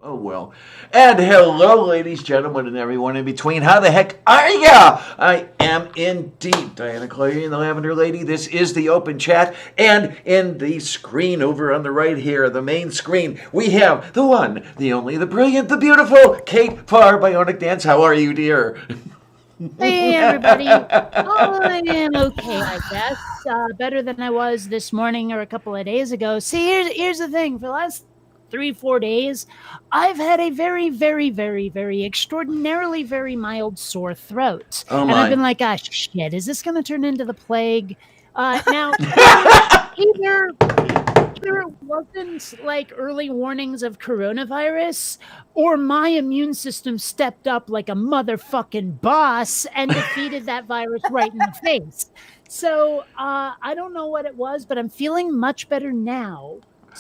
Oh, well. And hello, ladies, gentlemen, and everyone in between. How the heck are ya? I am indeed Diana Clary and the Lavender Lady. This is the open chat. And in the screen over on the right here, the main screen, we have the one, the only, the brilliant, the beautiful Kate Parr, Bionic Dance. How are you, dear? Hey everybody. I am okay, I guess. Better than I was this morning or a couple of days ago. See, here's the thing. For the last 3, 4 days, I've had a very, very, very, very extraordinarily very mild sore throat. Oh, And I've my. been like, ah, shit, is this going to turn into the plague? Now, either it wasn't like early warnings of coronavirus, or my immune system stepped up like a motherfucking boss and defeated that virus right in the face. So I don't know what it was, but I'm feeling much better now.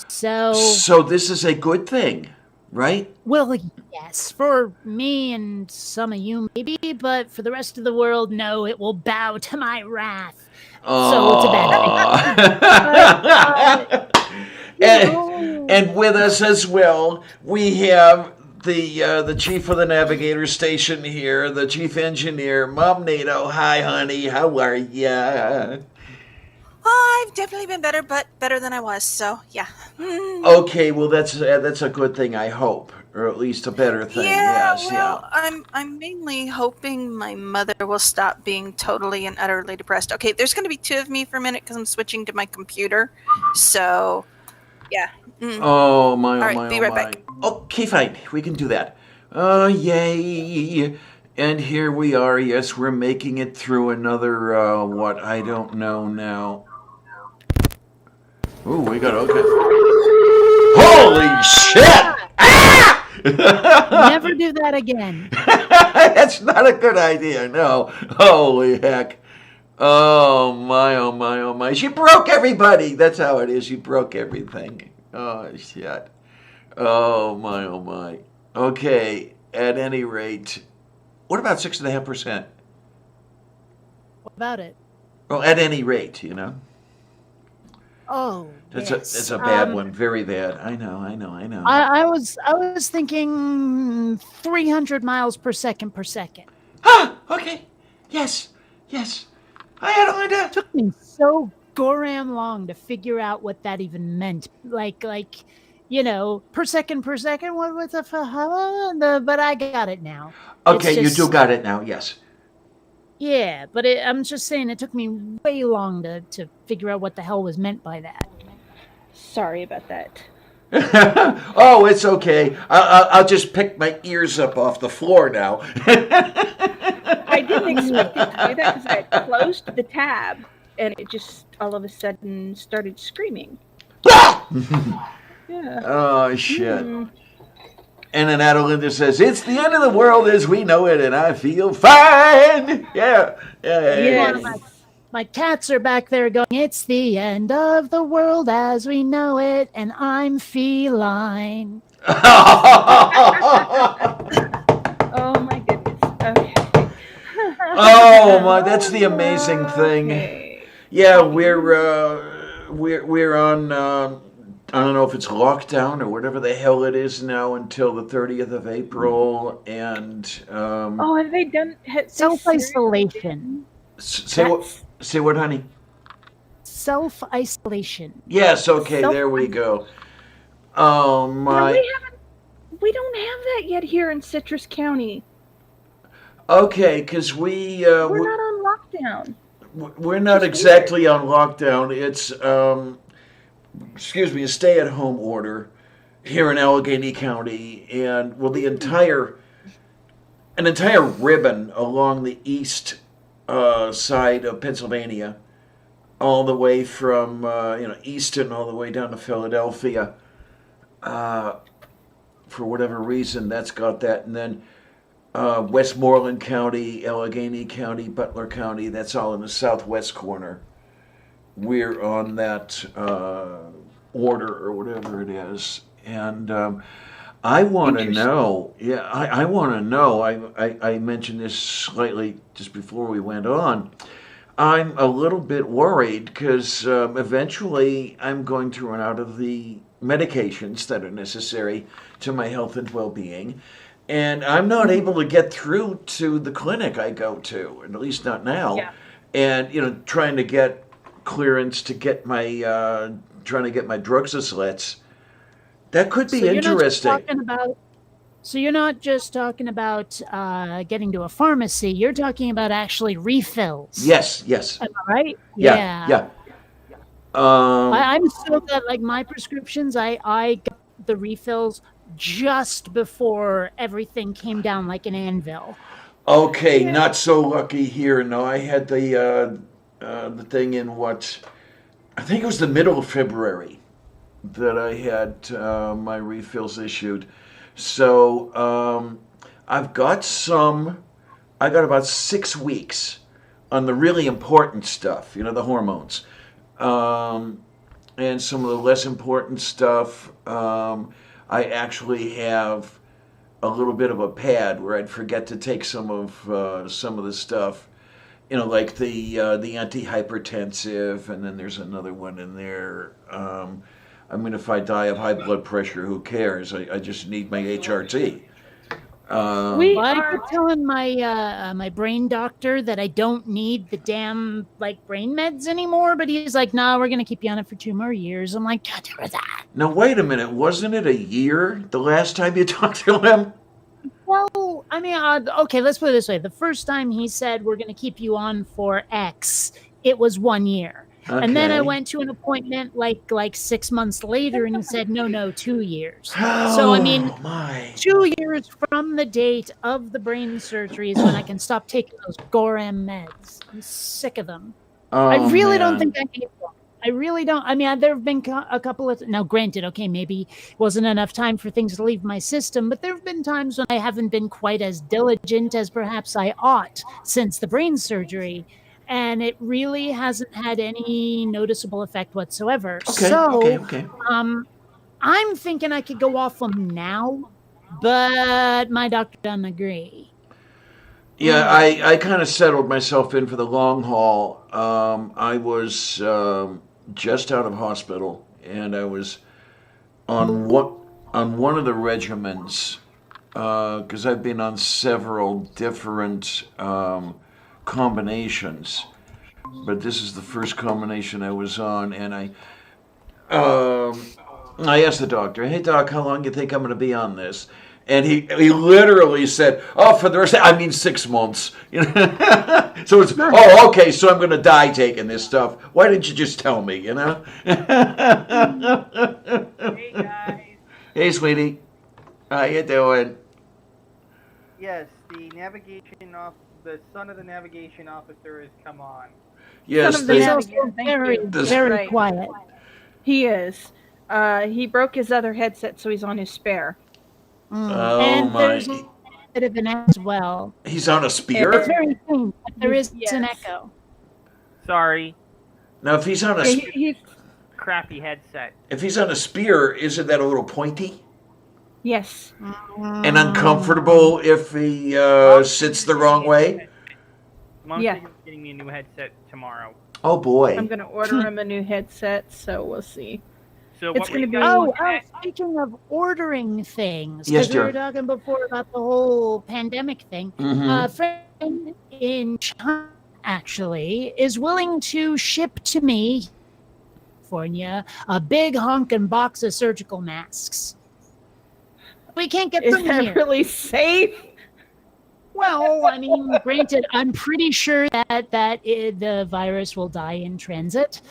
So, So, this is a good thing, right? well, yes, for me and some of you maybe, but for the rest of the world, no, it will bow to my wrath. So it's a bad thing. But Oh. you know, And with us as well, we have the chief of the navigator station here, the chief engineer, Mom Nato. Hi, honey. How are ya? I've definitely been better, but better than I was. So yeah. Okay, well that's a good thing, I hope, or at least a better thing. Yeah. Yes, yeah. Well, I'm mainly hoping my mother will stop being totally and utterly depressed. Okay, there's going to be two of me for a minute because I'm switching to my computer. So yeah. Oh my, All oh right. my, Be oh right my. back. Okay, fine. We can do that. Yay. And here we are. Yes, we're making it through another, what? I don't know now. Ooh, we got, okay. Holy shit! never do that again. That's not a good idea, no. Holy heck. Oh my, oh my, oh my. She broke everybody. That's how it is. She broke everything. Oh, shit. Oh my, oh my. Okay, at any rate, what about 6.5%? What about it? Well, at any rate, you know. Oh, That's yes. a bad one. Very bad. I know, I know, I know. I was thinking 300 miles per second per second. Ah, okay. Yes, yes. I had on that. Took me so goram long to figure out what that even meant. Per second per second. What the? But I got it now. It's Okay, you do just got it now, yes. yeah. But I'm just saying it took me way long to figure out what the hell was meant by that. Sorry about that. Oh, it's okay. I'll just pick my ears up off the floor now. I didn't expect it to do that because I had closed the tab and it just all of a sudden started screaming. Yeah. Oh, shit. Mm. And then Adelinda says, "It's the end of the world as we know it, and I feel fine." Yeah, yeah, Yes. yeah. My cats are back there going, "It's the end of the world as we know it, and I'm feline." Oh my goodness. Okay. Oh my, that's the amazing thing. Okay. Yeah, we're on. I don't know if it's lockdown or whatever the hell it is now until the 30th of April, and Oh, have they done Self isolation. say what? Say what, honey? Self isolation. Yes. Okay. Self. There we go. Oh Yeah, my. we don't have that yet here in Citrus County. Okay, because We're not on lockdown. we're not exactly on lockdown. It's excuse me, a stay-at-home order here in Allegheny County, and well, the an entire ribbon along the east side of Pennsylvania, all the way from Easton all the way down to Philadelphia. For whatever reason, that's got that, and then Westmoreland County, Allegheny County, Butler County. That's all in the southwest corner. We're on that order or whatever it is, and I want to know. Yeah, I want to know. I mentioned this slightly just before we went on. I'm a little bit worried because eventually I'm going to run out of the medications that are necessary to my health and well-being. And I'm not able to get through to the clinic I go to, at least not now. Yeah. And, trying to get clearance to get trying to get my drugs. That could be interesting. So you're not just talking about getting to a pharmacy. You're talking about actually refills. Yes. Am I right? Yeah. I'm so that like my prescriptions, I got the refills just before everything came down like an anvil. Okay, not so lucky here. No, I had the thing in I think it was the middle of February that I had my refills issued. So I got about 6 weeks on the really important stuff, the hormones. And some of the less important stuff, I actually have a little bit of a pad where I'd forget to take some of the stuff, like the antihypertensive, and then there's another one in there. If I die of high blood pressure, who cares? I just need my HRT. I keep telling my brain doctor that I don't need the damn brain meds anymore, but he's like, "No, we're gonna keep you on it for 2 more years." I'm like, "God, that." Now wait a minute, wasn't it a year the last time you talked to him? Well, okay, let's put it this way: the first time he said we're gonna keep you on for X, it was 1 year. Okay. And then I went to an appointment like 6 months later, and he said, no, 2 years. So, my. 2 years from the date of the brain surgery is when I can stop taking those Goram meds. I'm sick of them. I really don't think I need them. I really don't. There have been a couple of... Now, granted, okay, maybe it wasn't enough time for things to leave my system, but there have been times when I haven't been quite as diligent as perhaps I ought since the brain surgery. And it really hasn't had any noticeable effect whatsoever. Okay. I'm thinking I could go off them now, but my doctor doesn't agree. Yeah, I kind of settled myself in for the long haul. I was just out of hospital, and I was on one of the regimens, because I've been on several different combinations, but this is the first combination I was on, and I asked the doctor, "Hey doc, how long do you think I'm going to be on this?" And he literally said, "Oh, for the rest, 6 months." So it's, "Oh, okay, so I'm going to die taking this stuff. Why didn't you just tell me?" Hey guys. Hey, sweetie, how you doing? Yes, the son of the navigation officer has come on. Yes, Son of the He's navigation, also thank very, you. very Right. quiet. He is. He broke his other headset, so he's on his spare. Oh And my! there's a bit of an echo as well. He's on a It's spear. very faint, but there is Yes. an echo. Sorry, Now, if he's on a He's crappy headset. spear, isn't that a little pointy yes. and uncomfortable if he sits the wrong way? Mom Yeah. said he was getting me a new headset tomorrow. Oh boy! I'm gonna order him a new headset, so we'll see. So It's what gonna we be- got Oh, looking at- speaking of ordering things, Yes, because we were dear. talking before about the whole pandemic thing. Mhm. A friend in China actually is willing to ship to me, California, a big honking box of surgical masks. We can't get Is them that here. really safe? Well, granted, I'm pretty sure that the virus will die in transit.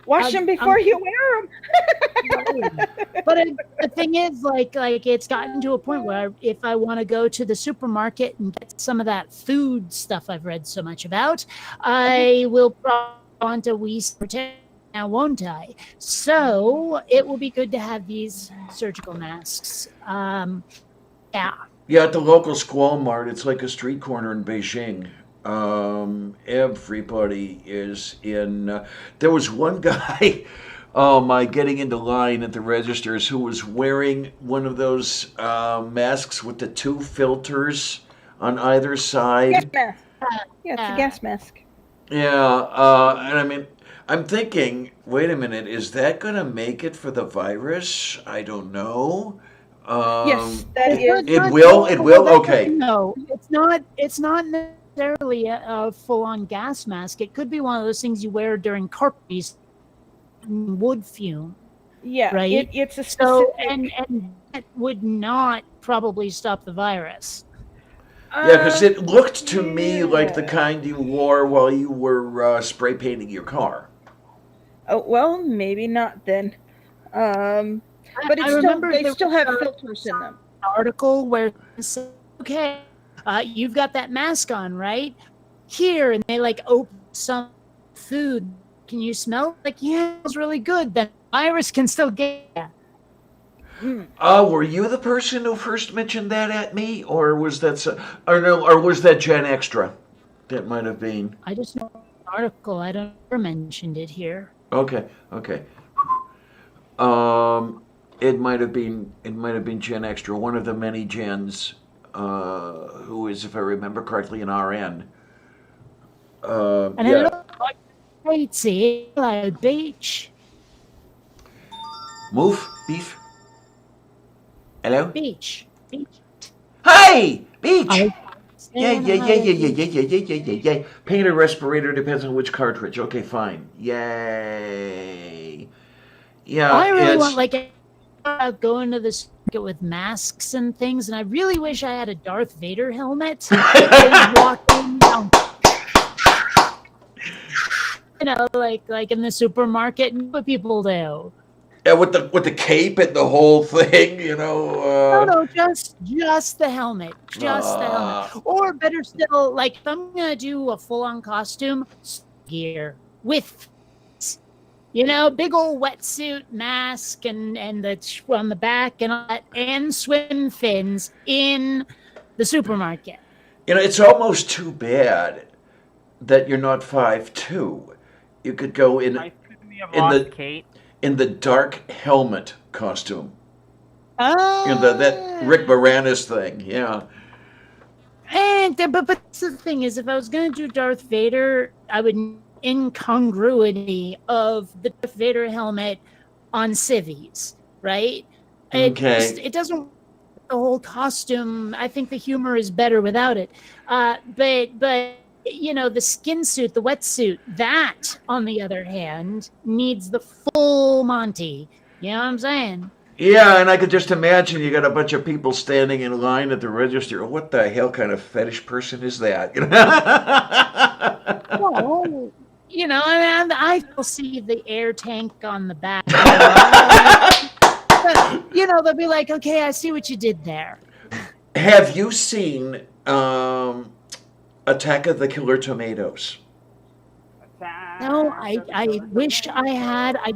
Wash them before you wear them. But the thing is, like it's gotten to a point where if I want to go to the supermarket and get some of that food stuff I've read so much about, I will probably want a wee now, won't I? So it will be good to have these surgical masks. Yeah. Yeah, at the local Squall Mart, it's like a street corner in Beijing. Everybody is in. There was one guy, oh my, getting into line at the registers who was wearing one of those masks with the 2 filters on either Gas side. mask. Yeah, it's a gas mask. Yeah, and I'm thinking, wait a minute, is that going to make it for the virus? I don't know. Yes, that it, is. it will. It will. Okay. No, it's not. It's not necessarily a full-on gas mask. It could be one of those things you wear during carpet wood fume, Yeah, right? it's a So, specific. and that would not probably stop the virus. Yeah, because it looked to me like the yeah. kind you wore while you were spray painting your car. Oh well, maybe not then. But I it's still remember they there still was have filters in them. an article where it said, okay, you've got that mask on, right? Here, and they like open some food. Can you smell it? Like, yeah, it smells really good. Then virus can still get you. Were you the person who first mentioned that at me, or was that, or no, or was that Gen Extra? That might have been. I just know the article. I don't ever mentioned it here. Okay, okay. It might have been. It might have been Gen Extra, one of the many gens, who is, if I remember correctly, an RN. And I Yeah. don't like see like beach. Move, beef. Hello. Beach. Hey, beach. I- Yeah. Paint or respirator depends on which cartridge. Okay, fine. Yay. Yeah, I really it's want like going to the market with masks and things, and I really wish I had a Darth Vader helmet. Just walking down, like in the supermarket, and what people do. yeah, with the cape and the whole thing, you know. No, just the helmet, just the helmet. Or better still, like if I'm gonna do a full-on costume, gear with, big old wetsuit, mask, and the on the back and all that, and swim fins in the supermarket. It's almost too bad that you're not 5'2". You could go in We have In lost the- Kate. in the dark helmet costume. Oh, That Rick Moranis thing, yeah. But the thing is, if I was gonna do Darth Vader, I would incongruity of the Darth Vader helmet on civvies, right? Okay. It doesn't the whole costume. I think the humor is better without it. But the skin suit, the wetsuit, that on the other hand needs the full Monty. You know what I'm saying? Yeah, and I could just imagine you got a bunch of people standing in line at the register. What the hell kind of fetish person is that? Well, I still see the air tank on the back. But, they'll be like, okay, I see what you did there. Have you seen Attack of the Killer Tomatoes? No, I wish I had. I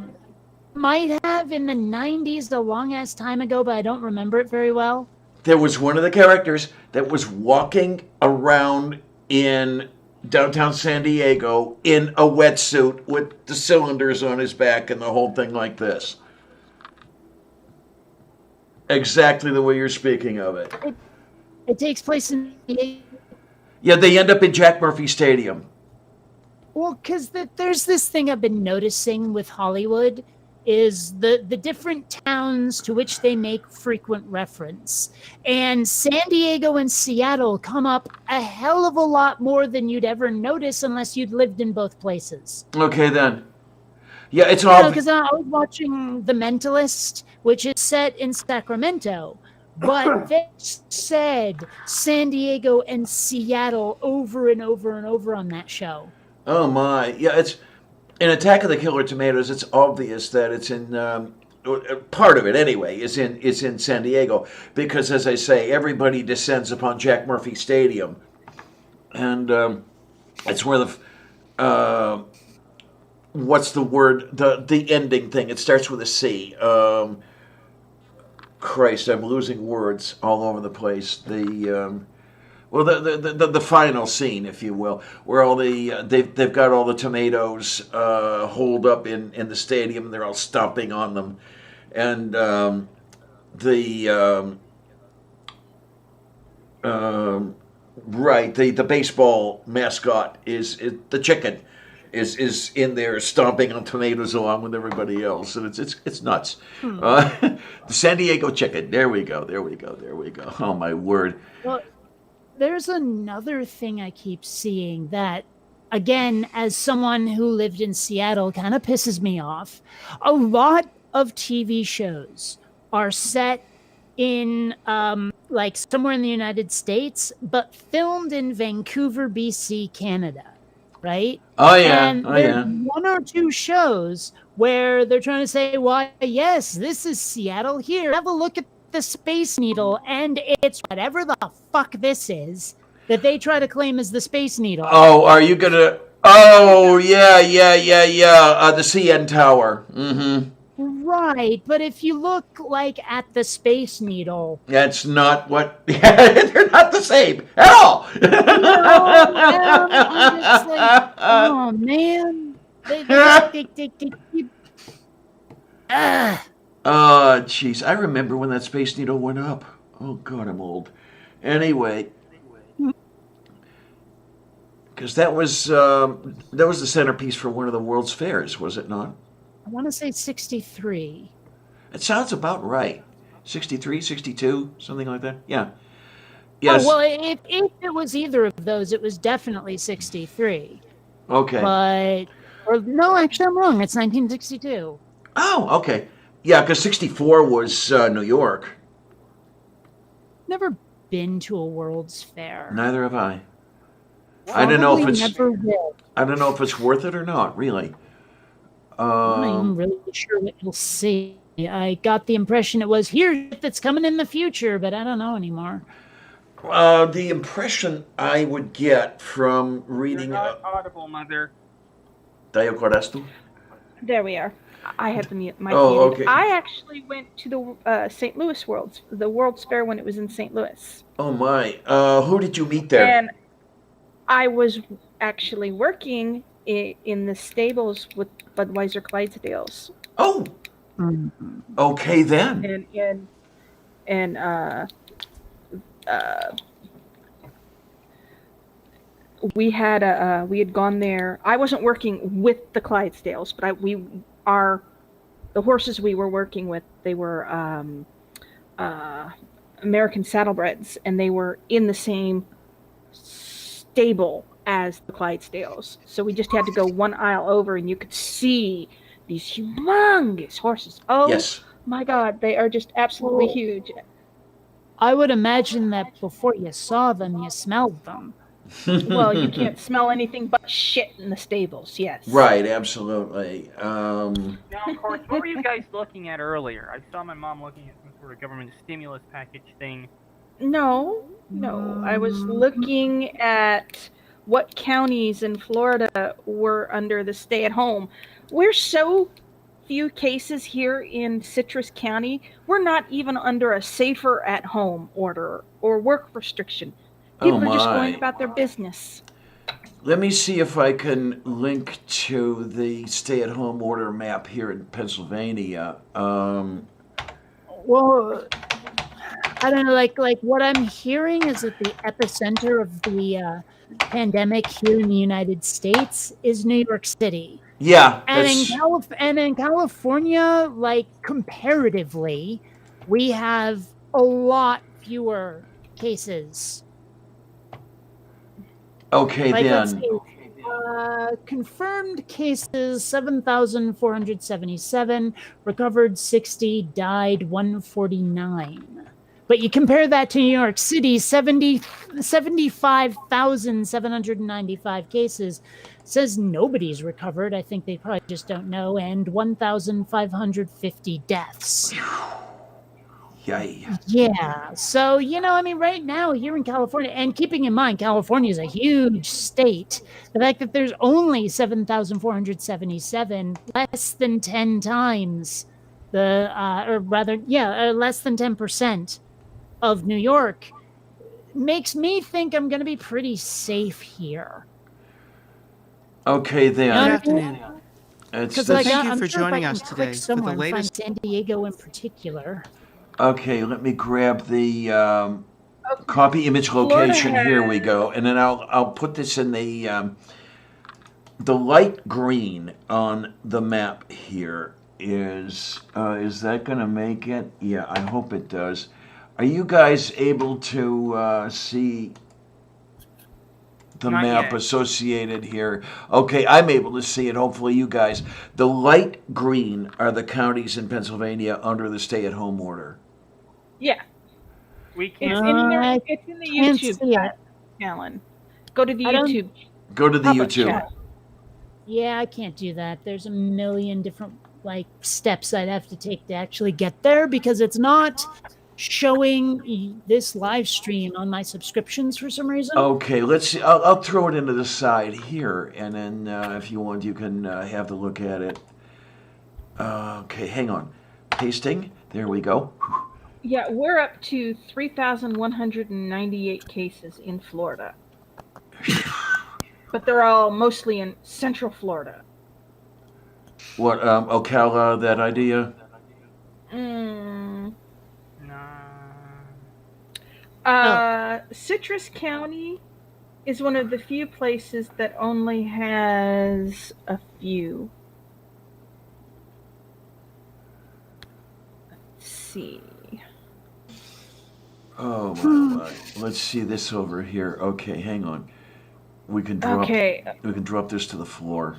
might have in the 90s, a long ass time ago, but I don't remember it very well. There was one of the characters that was walking around in downtown San Diego in a wetsuit with the cylinders on his back and the whole thing like this. Exactly the way you're speaking of it. It takes place in Yeah, they end up in Jack Murphy Stadium. well, because there's this thing I've been noticing with Hollywood is the different towns to which they make frequent reference. And San Diego and Seattle come up a hell of a lot more than you'd ever notice unless you'd lived in both places. Okay, then. Yeah, it's all. Because I was watching The Mentalist, which is set in Sacramento, but they said San Diego and Seattle over and over and over on that show. Oh my! Yeah, it's in Attack of the Killer Tomatoes. It's obvious that it's in part of it anyway. Is in San Diego because, as I say, everybody descends upon Jack Murphy Stadium, and it's where the what's the word? The ending thing. It starts with a C. Christ, I'm losing words all over the place. The final scene, if you will, where all they've got all the tomatoes holed up in the stadium. They're all stomping on them, and the baseball mascot is the chicken. is in there stomping on tomatoes along with everybody else, and it's nuts. The San Diego chicken. There we go. There we go. There we go. Oh my word. Well, there's another thing I keep seeing that, again, as someone who lived in Seattle, kind of pisses me off. A lot of TV shows are set in like somewhere in the United States, but filmed in Vancouver, BC, Canada, right? Oh yeah. And Oh there's yeah. one or two shows where they're trying to say, why, yes, this is Seattle. Here, have a look at the Space Needle, and it's whatever the fuck this is that they try to claim as the Space Needle. Oh, are you gonna? Oh yeah, yeah, yeah, yeah. The CN Tower. Mm-hmm. Right, but if you look like at the Space Needle, That's not what. They're not the same at all. I'm just like, oh man, Oh, jeez. I remember when that Space Needle went up. Oh, God, I'm old. Anyway, because that was the centerpiece for one of the World's Fairs, was it not? I want to say 63. It sounds about right. 63, 62, something like that. Yeah. Yes. Oh, well, if it was either of those, it was definitely 63. Okay. But, or no, actually, I'm wrong. It's 1962. Oh, okay. Yeah, because 64 was New York. Never been to a World's Fair. Neither have I. I don't know if Probably it's. never will. I don't know if it's worth it or not. Really. I'm not even really sure what you'll see. I got the impression it was here that's coming in the future, but I don't know anymore. The impression I would get from You're reading not audible, Mother. Tayo Corasto. There we are. I had the mic Oh, muted. okay. I actually went to the St. Louis the World's Fair when it was in St. Louis. Oh my! Who did you meet there? And I was actually working in the stables with Budweiser Clydesdales. Oh, okay then. And we had gone there. I wasn't working with the Clydesdales, but the horses we were working with, they were American saddlebreds, and they were in the same stable as the Clydesdales. So we just had to go one aisle over, and you could see these humongous horses. Oh Yes. my God, they are just absolutely huge. I would imagine that before you saw them, you smelled them. Well, you can't smell anything but shit in the stables. Yes. Right. Absolutely. Now, of course, what were you guys looking at earlier? I saw my mom looking at some sort of government stimulus package thing. No. I was looking at what counties in Florida were under the stay-at-home. We're so few cases here in Citrus County. We're not even under a safer at home order or work restriction. People are just going about their business. Let me see if I can link to the stay-at-home order map here in Pennsylvania. Well, I don't know. Like what I'm hearing is that the epicenter of the pandemic here in the United States is New York City. Yeah. And That's, in California, like comparatively, we have a lot fewer cases. okay Like let's then. see, confirmed cases 7,477, recovered 60, died 149. But you compare that to New York City, 75,795 cases. Says nobody's recovered. I think they probably just don't know. And 1,550 deaths. Yay. Yeah. So, right now here in California, and keeping in mind, California is a huge state. The fact that there's only 7,477, less than 10 times less than 10% of New York, makes me think I'm going to be pretty safe here. Okay then. Good afternoon. It's So the- thank you I'm for sure if I joining can us click today for the somewhere and find latest- San Diego in particular. Okay, let me grab the copy image location. Florida Here we go, and then I'll put this in the the light green on the map here is that going to make it? Yeah, I hope it does. Are you guys able to see the Not map yet. associated here? Okay, I'm able to see it. Hopefully, you guys. The light green are the counties in Pennsylvania under the stay-at-home order. Yeah, We it's can't. in there. I It's in the can't YouTube see it. chat, Alan. Go to the I don't- YouTube Go to the public YouTube. chat. Yeah, I can't do that. There's a million different steps I'd have to take to actually get there because it's not showing this live stream on my subscriptions for some reason. Okay, let's see. I'll throw it into the side here, and then if you want, you can have a look at it. Okay, hang on. Pasting. There we go. Yeah, we're up to 3,198 cases in Florida. But they're all mostly in Central Florida. What, Ocala, that idea? Mm. Nah. Citrus County is one of the few places that only has a few. Let's see. Oh, my. Let's see this over here. Okay, hang on. We can drop. Okay, We can drop this to the floor.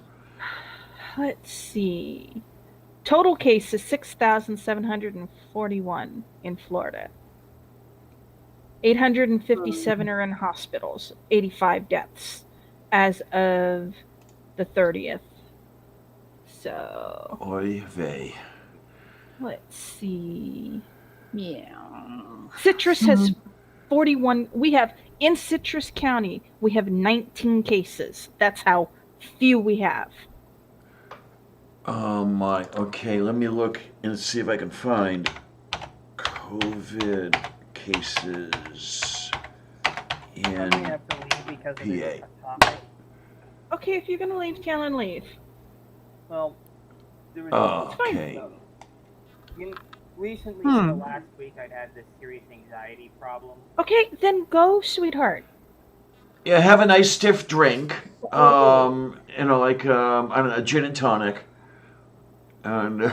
let's see. Total cases 6,741 in Florida. 857 are in hospitals. 85 deaths as of the 30th. So Oy vey. let's see. Yeah. Citrus has 41. We have in Citrus County, we have 19 cases. That's how few we have. Oh my. Okay, let me look and see if I can find COVID cases I'm in. gonna have to leave because of this PA. topic. Okay, if you're gonna leave, Callan, leave. Well, there was Okay. recently, in the last week, I'd had this serious anxiety problem. Okay, then go, sweetheart. Yeah, have a nice stiff drink. Like I don't know, a gin and tonic. And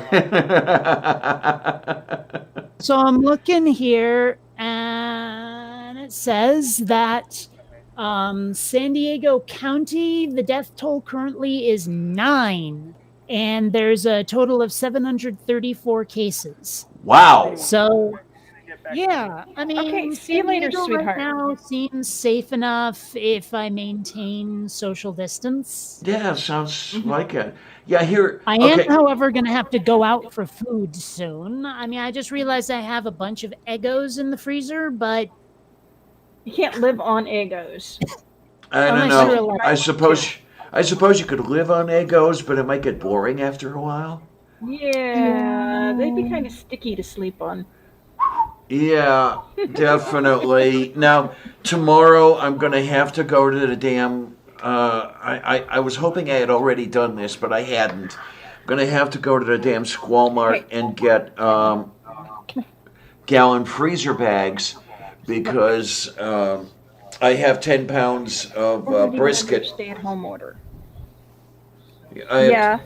So I'm looking here, and it says that San Diego County, the death toll currently is 9, and there's a total of 734 cases. wow. So, Get back to yeah, I mean, Okay, see you San later, Diego sweetheart. right now seems safe enough if I maintain social distance. Yeah, sounds like it. Yeah, here. I Okay. am, however, going to have to go out for food soon. I mean, I just realized I have a bunch of Eggos in the freezer, but You can't live on Eggos. I don't Unless you're know. like- I suppose you could live on Eggos, but it might get boring after a while. Yeah, they'd be kind of sticky to sleep on. Yeah, definitely. Now, tomorrow I'm going to have to go to the damn. I was hoping I had already done this, but I hadn't. I'm going to have to go to the damn Squall Mart and get gallon freezer bags because I have 10 pounds of brisket. Stay-at-home order. I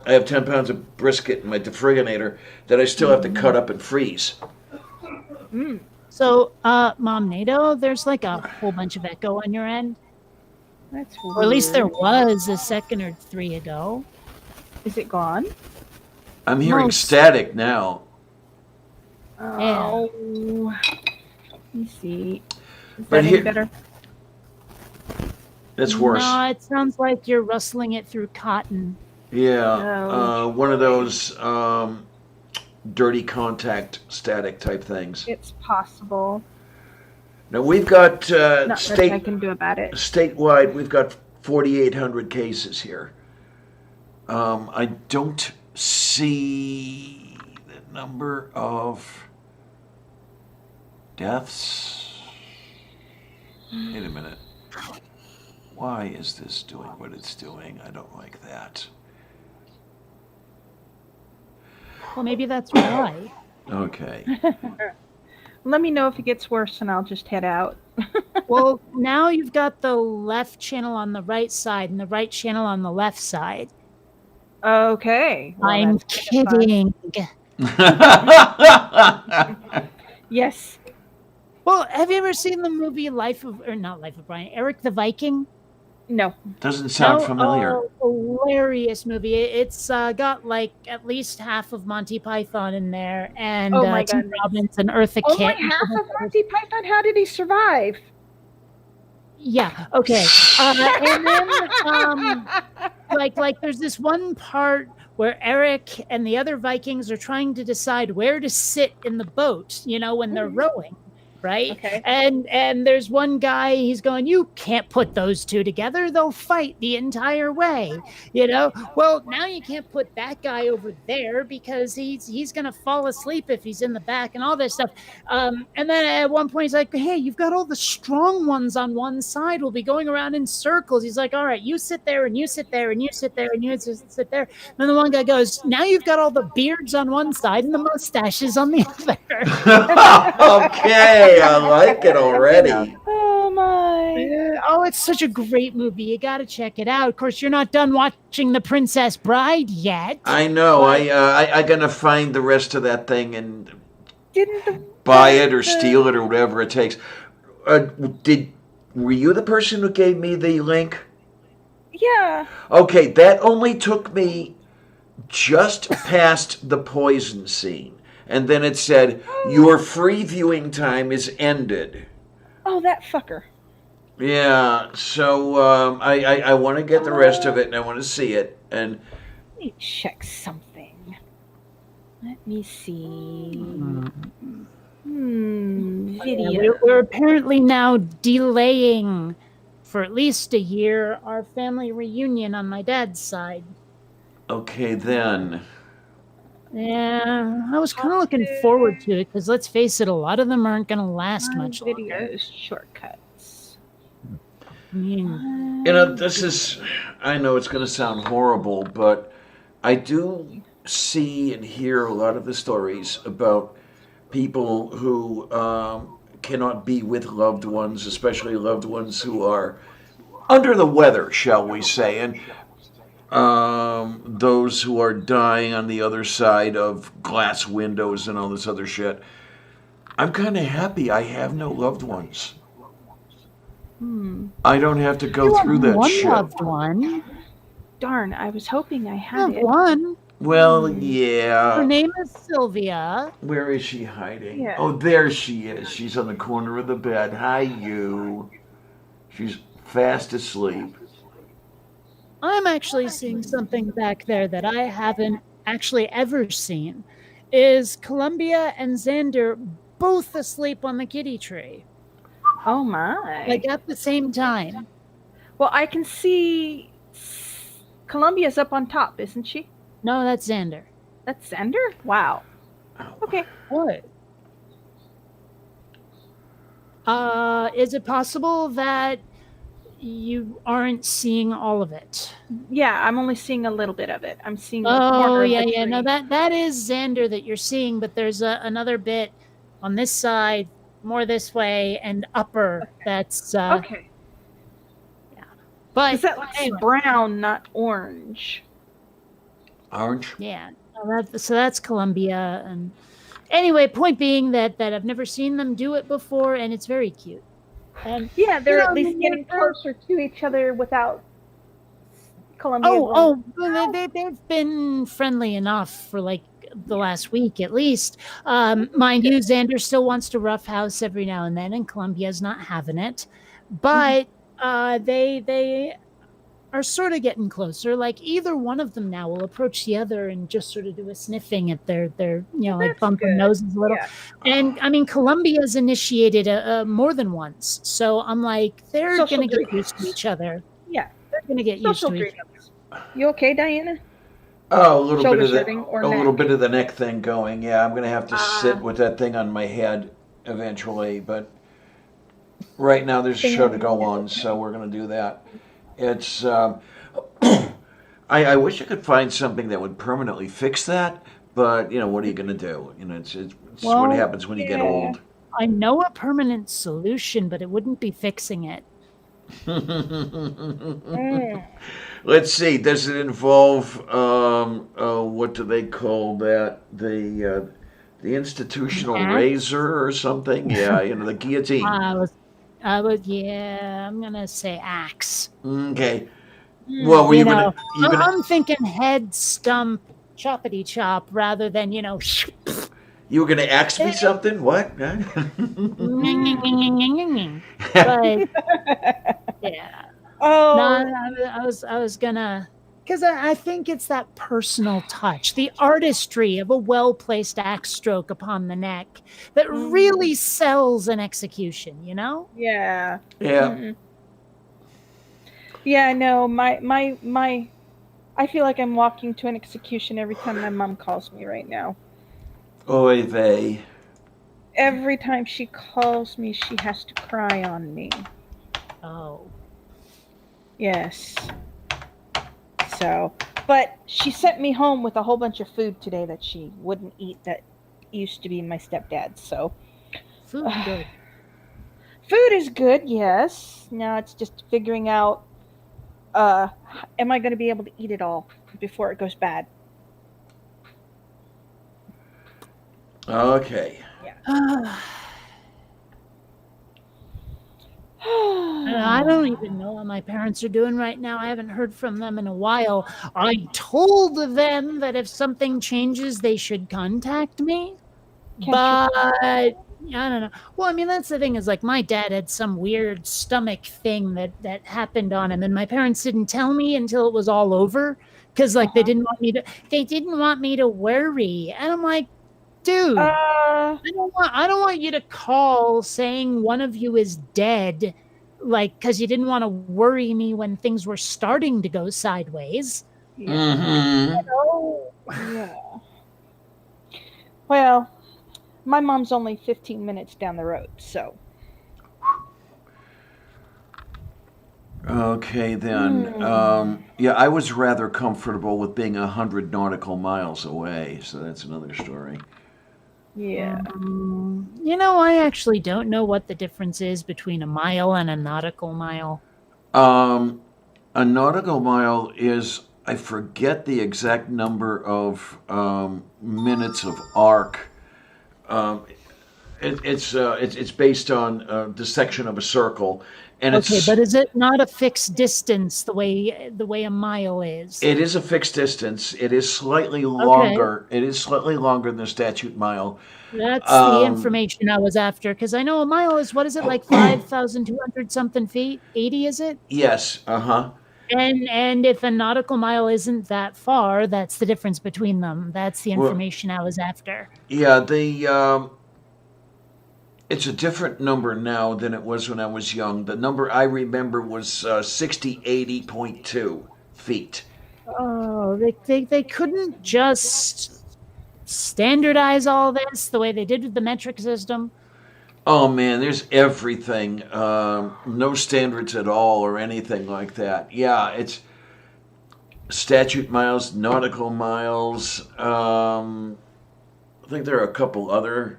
have 10 pounds of brisket in my defriginator that I still have to cut up and freeze. so, Mom NATO, there's like a whole bunch of echo on your end. That's Or at least there weird. was a second or 3 ago. Is it gone? I'm hearing Most- static now. Oh. Let me see. Is But that any here- better? That's worse. No, it sounds like you're rustling it through cotton. Yeah, No. one of those dirty contact static type things. It's possible. Now we've got Not much I can do about it. statewide. We've got 4,800 cases here. I don't see the number of deaths. Wait a minute. Why is this doing what it's doing? I don't like that. Well, maybe that's why. Okay. Let me know if it gets worse and I'll just head out. Well, now you've got the left channel on the right side and the right channel on the left side. Okay. Well, I'm that's kinda fun. kidding. Yes. Well, have you ever seen the movie not Life of Brian, Eric the Viking? No. Doesn't sound No? familiar. Oh, hilarious movie. It's got like at least half of Monty Python in there, and Oh my Tim goodness. Robbins and Eartha Only Kitt. half of Monty Python? How did he survive? Yeah. Okay. And then like there's this one part where Eric and the other Vikings are trying to decide where to sit in the boat, when they're rowing, right? Okay. And there's one guy, he's going, you can't put those two together, they'll fight the entire way. Well, now you can't put that guy over there because he's gonna fall asleep if he's in the back and all this stuff. And then at one point he's like, hey, you've got all the strong ones on one side, we'll be going around in circles. He's like, all right, you sit there and you sit there and you sit there and you sit there. And then the one guy goes, now you've got all the beards on one side and the mustaches on the other. Okay, I like it already. Oh my. Oh, it's such a great movie. You got to check it out. Of course, you're not done watching The Princess Bride yet. I know. I gonna find the rest of that thing and Didn't the buy it or steal it or whatever it takes. Were you the person who gave me the link? Yeah. Okay, that only took me just past the poison scene. And then it said, your free viewing time is ended. Oh, that fucker. Yeah, so I want to get the rest of it and I want to see it. And Let me check something. Let me see. Video. We're apparently now delaying for at least a year our family reunion on my dad's side. okay, then. Yeah, I was kind of looking forward to it because let's face it, a lot of them aren't going to last much longer. Videos, shortcuts. I mean, I know it's going to sound horrible, but I do see and hear a lot of the stories about people who cannot be with loved ones, especially loved ones who are under the weather, shall we say, and those who are dying on the other side of glass windows and all this other shit. I'm kind of happy I have no loved ones. I don't have to go through that one shit. loved one. Darn, I was hoping I I had have it. one. Well, Her yeah. name is Sylvia. Where is she hiding? Yeah. Oh, there she is. She's on the corner of the bed. Hi, you. She's fast asleep. I'm actually seeing something back there that I haven't actually ever seen. Is Columbia and Xander both asleep on the kitty tree? Oh my. Like at the same time. Well, I can see Columbia's up on top, isn't she? No, that's Xander. That's Xander? Wow. Okay. What? Is it possible that you aren't seeing all of it? Yeah, I'm only seeing a little bit of it. I'm seeing the Oh, corner of yeah, the yeah. tree. No, that is Xander that you're seeing, but there's another bit on this side, more this way, and upper. That's Okay. But Because that looks anyway, brown, not orange. Orange? yeah. No, so that's Columbia, and anyway, point being that I've never seen them do it before, and it's very cute. And Yeah, they're You know, at least getting they're- closer to each other without Columbia. well, they've been friendly enough for like the last week at least. Mind you, Xander still wants to roughhouse every now and then, and Columbia's not having it. But they are sort of getting closer. Like either one of them now will approach the other and just sort of do a sniffing at their like That's bump their good. noses a little. Yeah. And I mean, Columbia's initiated more than once, so I'm like, they're Social going to get greetings. used to each other. Yeah. They're going to get used Social to each other. greetings. You okay, Diana? Oh, a little Shoulder bit of shrugging or a neck? little bit of the neck thing going. Yeah, I'm gonna have to sit with that thing on my head eventually, but right now there's a show to go on, so we're gonna do that. It's I wish I could find something that would permanently fix that, but what are you gonna do? It's Well, what happens when you get yeah. old. I know a permanent solution, but it wouldn't be fixing it. Let's see. Does it involve what do they call that? The institutional Axe? razor or something? Yeah, the guillotine. Yeah, I'm gonna say axe. Okay. Well, were You you know, gonna I'm thinking head stump, choppity chop, rather than you were gonna ask me something? What? but yeah. No, Oh, I was gonna, because I think it's that personal touch, the artistry of a well placed axe stroke upon the neck that really sells an execution. yeah. Yeah. Mm-mm. Yeah, no, my I feel like I'm walking to an execution every time my mom calls me right now. Oy vey. Every time she calls me, she has to cry on me. Oh, Yes. So, but she sent me home with a whole bunch of food today that she wouldn't eat that used to be my stepdad's. So, food good. food is good, yes. Now it's just figuring out uh am I going to be able to eat it all before it goes bad? Okay. I don't even know what my parents are doing right now. I haven't heard from them in a while. I told them that if something changes, they should contact me. Can't But I don't know. Well, I mean, that's the thing is like my dad had some weird stomach thing that happened on him, and my parents didn't tell me until it was all over because like they didn't want me to worry, and I'm like, dude, I don't want you to call saying one of you is dead, like because you didn't want to worry me when things were starting to go sideways. Mm-hmm. yeah. Well, my mom's only 15 minutes down the road, so. Okay, then. Yeah, I was rather comfortable with being 100 nautical miles away, so that's another story. Yeah. I actually don't know what the difference is between a mile and a nautical mile. A nautical mile is, I forget the exact number of minutes of arc. Um, it's based on the section of a circle, and Okay, but is it not a fixed distance the way a mile is? it is a fixed distance. It is slightly longer. It is slightly longer than the statute mile. That's the information I was after because I know a mile is what is it like 5,200 something feet? 80 is it? Yes. Uh-huh. And if a nautical mile isn't that far, that's the difference between them. That's the information I was after. Yeah, it's a different number now than it was when I was young. The number I remember was 6080.2 feet. Oh, they couldn't just standardize all this the way they did with the metric system. Oh man, there's everything. No standards at all or anything like that. Yeah, it's statute miles, nautical miles. I think there are a couple other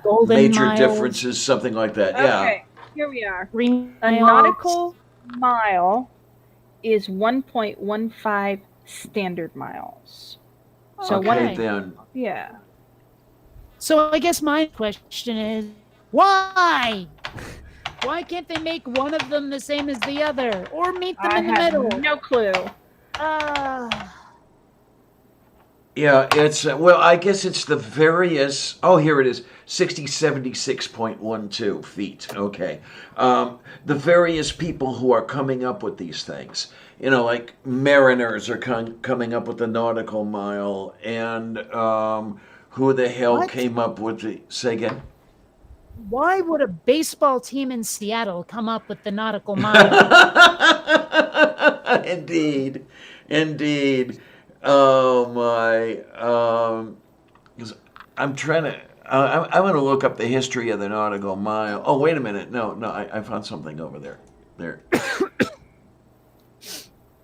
Golden major miles, differences, something like that. Yeah. Okay, here we are. green A miles. nautical mile is 1.15 standard miles. So Okay, then. Yeah. So I guess my question is, why? Why can't they make one of them the same as the other, or meet them in the middle? No clue. Yeah, it's well, I guess it's the various. Oh, here it is, 6076.12 feet. Okay, the various people who are coming up with these things. Like mariners are coming up with the nautical mile, and who the hell came up with the? Say again. Why would a baseball team in Seattle come up with the nautical mile? Indeed. Oh my. 'Cause I'm trying to. I'm going to look up the history of the nautical mile. Oh, wait a minute. No. I found something over there. There.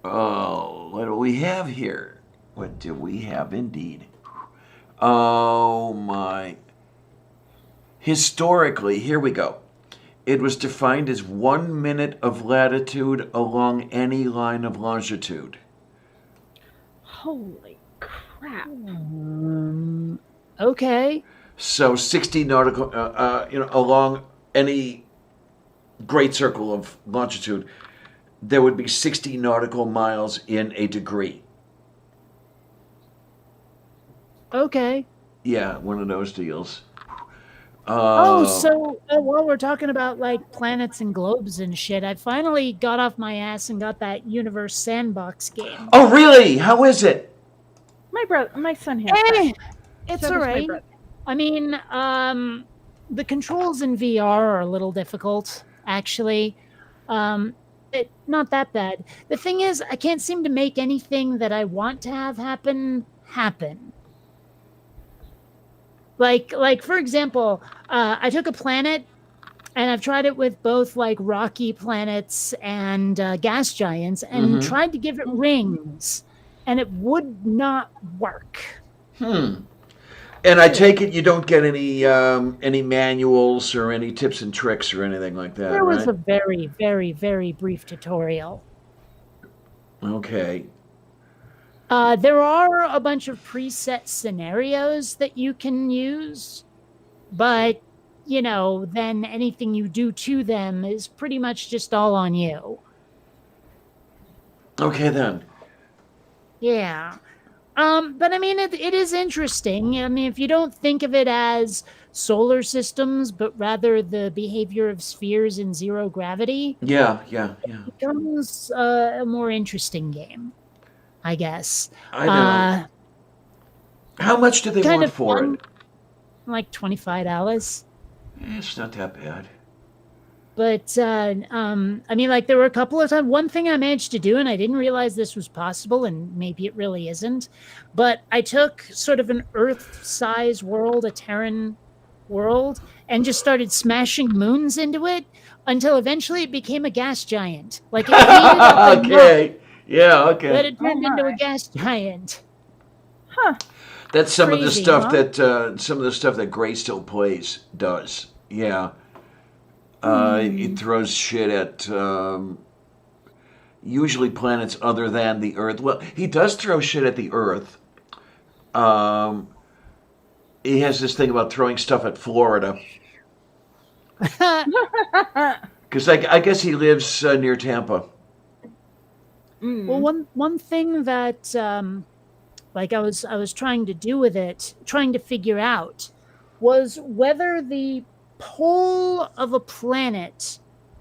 Oh, what do we have here? What do we have indeed? Oh my. Historically, here we go. It was defined as 1 minute of latitude along any line of longitude. Holy crap. Okay. So 60 nautical, along any great circle of longitude, there would be 60 nautical miles in a degree. Okay. Yeah, one of those deals. So while we're talking about like planets and globes and shit, I finally got off my ass and got that Universe Sandbox game. Oh, really? How is it? My son has that. Eh, it's So does my alright. brother. I mean, the controls in VR are a little difficult, actually. Not that bad. The thing is, I can't seem to make anything that I want to have happen. Like for example, I took a planet, and I've tried it with both like rocky planets and gas giants, and tried to give it rings, and it would not work. And I take it you don't get any manuals or any tips and tricks or anything like that, There was right? a very, very, very brief tutorial. Okay. There are a bunch of preset scenarios that you can use, but, then anything you do to them is pretty much just all on you. Okay, then. Yeah. But I mean, it is interesting. I mean, if you don't think of it as solar systems, but rather the behavior of spheres in zero gravity, Yeah. it becomes a more interesting game, I guess. I know. How much do they kind want of for fun. it? Like $25. It's not that bad. But I mean, like there were a couple of times. One thing I managed to do, and I didn't realize this was possible, and maybe it really isn't. But I took sort of an Earth-size world, a Terran world, and just started smashing moons into it until eventually it became a gas giant. Like it heated up enough Okay. Yeah. that Okay. it turned into a gas giant. That's some of the Crazy, stuff huh? that Gray Still Plays does. Yeah. It throws shit at usually planets other than the Earth. Well, he does throw shit at the Earth. He has this thing about throwing stuff at Florida. Because I guess he lives near Tampa. Well, one thing that like I was trying to do with it, trying to figure out, was whether the pole of a planet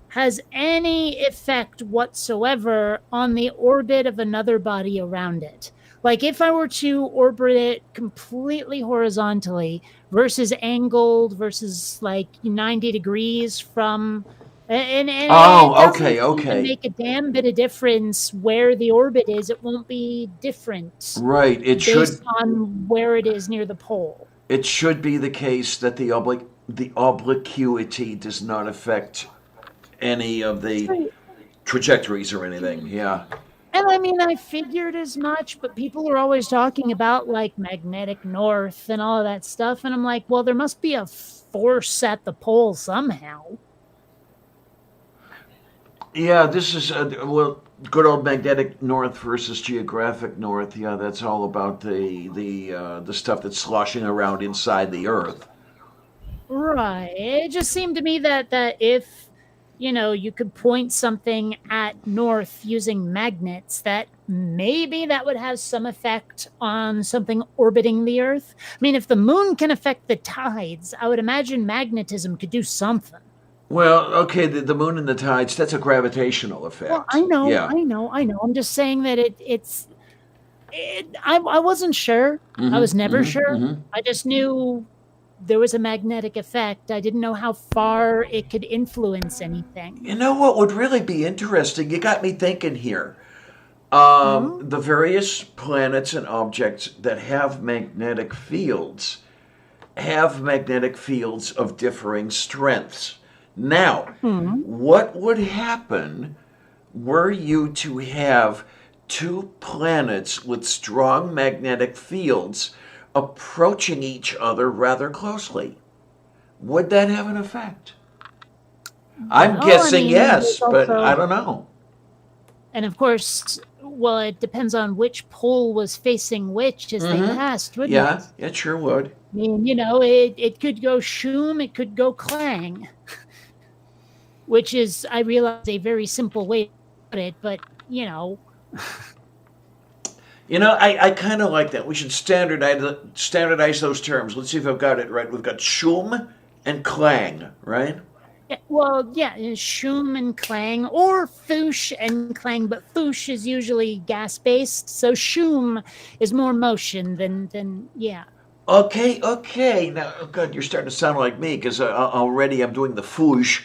has any effect whatsoever on the orbit of another body around it. Like if I were to orbit it completely horizontally versus angled versus like 90 degrees from and it doesn't seem to Okay. make a damn bit of difference where the orbit is. It won't be different Right. based on where it is near the pole. It should be the case that the obliquity does not affect any of the trajectories or anything. Yeah. And I mean, I figured as much, but people are always talking about like magnetic north and all of that stuff. And I'm like, well, there must be a force at the pole somehow. Yeah, this is good old magnetic north versus geographic north. Yeah, that's all about the stuff that's sloshing around inside the Earth. Right. It just seemed to me that if, you could point something at north using magnets, that maybe that would have some effect on something orbiting the Earth. I mean, if the moon can affect the tides, I would imagine magnetism could do something. Well, okay, the moon and the tides, that's a gravitational effect. Well, I know. Yeah. I'm just saying that I wasn't sure. I was never sure. I just knew there was a magnetic effect. I didn't know how far it could influence anything. You know what would really be interesting? You got me thinking here. The various planets and objects that have magnetic fields of differing strengths. Now, what would happen were you to have two planets with strong magnetic fields approaching each other rather closely? would that have an effect? I'm Well, I guessing mean, yes, there's but I also, don't know. and of course, well, it depends on which pole was facing which as they passed, wouldn't Yeah, it? it sure would. I mean, it could go shoom, it could go clang, which is, I realize, a very simple way to put it, but, I kind of like that. We should standardize those terms. Let's see if I've got it right. We've got shum and clang, right? well, yeah, shoom and clang, or foosh and clang, but foosh is usually gas based, so shoom is more motion than yeah. Okay. Now, oh God, you're starting to sound like me because already I'm doing the foosh,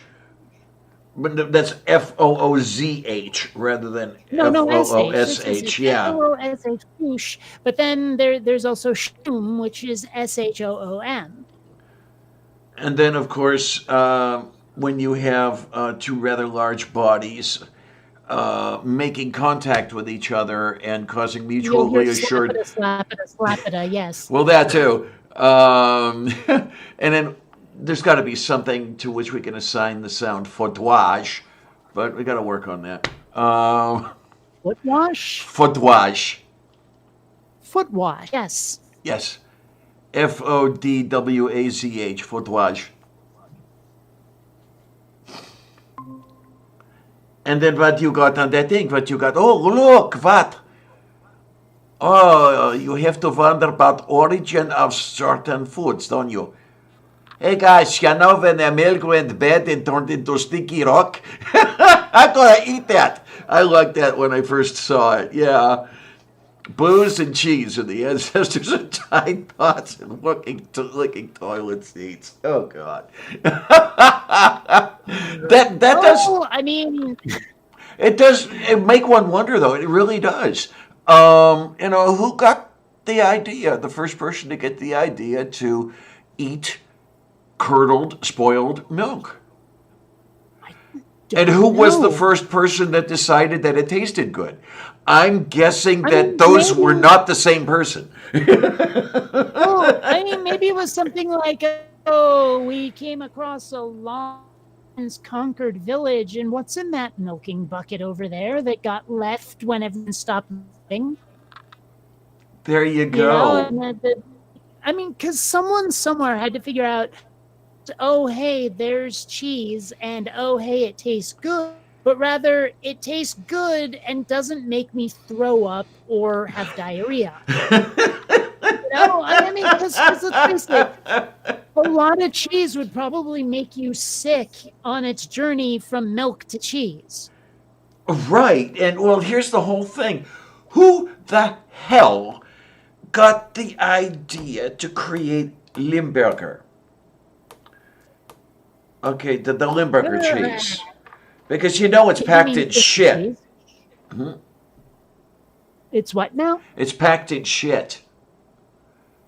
but that's FOOZH rather than No, FOOSH. Yeah. FOOSH, foosh, but then there's also shoom, which is SHOOM. And then, of course, when you have two rather large bodies making contact with each other and causing You'll mutually hear assured. slapita, yes. Well, that too. And then there's got to be something to which we can assign the sound fautoage, but we got to work on that. Foot wash? Fautoage. Foot wash, yes. Yes. FODWAZH. Fautoage. And then what you got on that thing? What you got? Oh, look, what? Oh, you have to wonder about origin of certain foods, don't you? Hey guys, you know when the milk went bad and turned into sticky rock? I'm gonna eat that. I liked that when I first saw it. Yeah. Booze and cheese are the ancestors of Tide Pods and licking toilet seats. Oh God. that does. Oh, I mean, It does make one wonder, though. It really does. Who got the idea? The first person to get the idea to eat curdled, spoiled milk. And who was the first person that decided that it tasted good? I'm guessing that those were not the same person. Oh, I mean, maybe it was something like, oh, we came across a lion's conquered village, and what's in that milking bucket over there that got left when everyone stopped milking? There you go. I mean, because someone somewhere had to figure out, oh, hey, there's cheese, and oh, hey, it tastes good. But rather, it tastes good and doesn't make me throw up or have diarrhea. I mean, because let's face it, a lot of cheese would probably make you sick on its journey from milk to cheese. Right. And, well, here's the whole thing. Who the hell got the idea to create Limburger? Okay, the Limburger cheese. Because it's packed in shit. Mm-hmm. It's what now? It's packed in shit.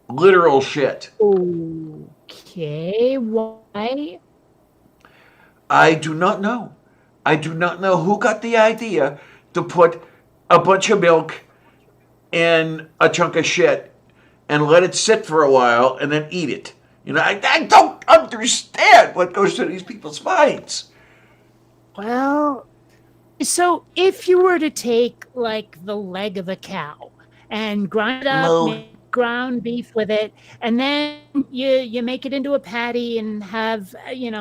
Literal shit. Okay, why? I do not know. I do not know who got the idea to put a bunch of milk in a chunk of shit and let it sit for a while and then eat it. I don't understand what goes through these people's minds. Well, so if you were to take like the leg of a cow and grind it up, make ground beef with it, and then you make it into a patty and have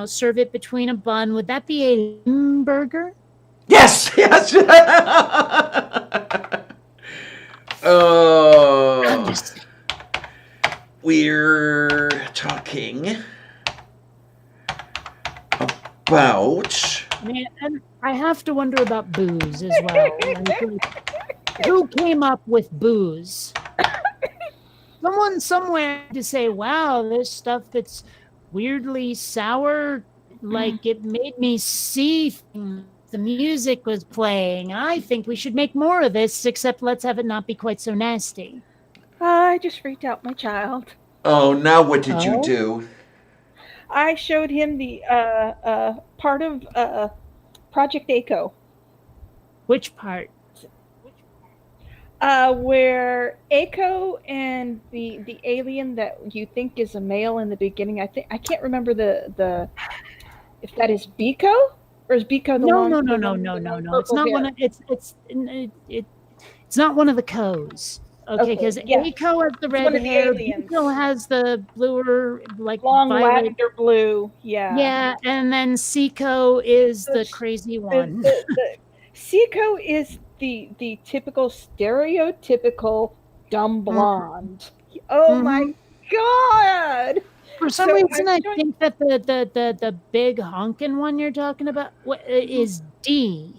serve it between a bun, would that be a burger? Yes. We're talking about. And I have to wonder about booze as well. Who came up with booze? Someone somewhere to say, wow, this stuff that's weirdly sour, like it made me see things. The music was playing. I think we should make more of this, except let's have it not be quite so nasty. I just freaked out my child. Oh, now what did you do? I showed him the part of Project ACO. Which part? Where Eiko and the alien that you think is a male in the beginning, I can't remember the if that is Biko or is Biko the No, one? no, the no, no, one no, with the no, long no. It's purple not hair? one of it's not one of the Co's. Okay, because Okay, yeah. Aiko has the It's red one of the hair, aliens. Biko has the bluer, like Long violet. lavender blue. Yeah. Yeah, and then Seiko is So the sh- crazy The, one. the Seiko is the typical stereotypical dumb blonde. Oh my Mhm. god! For some So reason, I think that the big honkin' one you're talking about is D.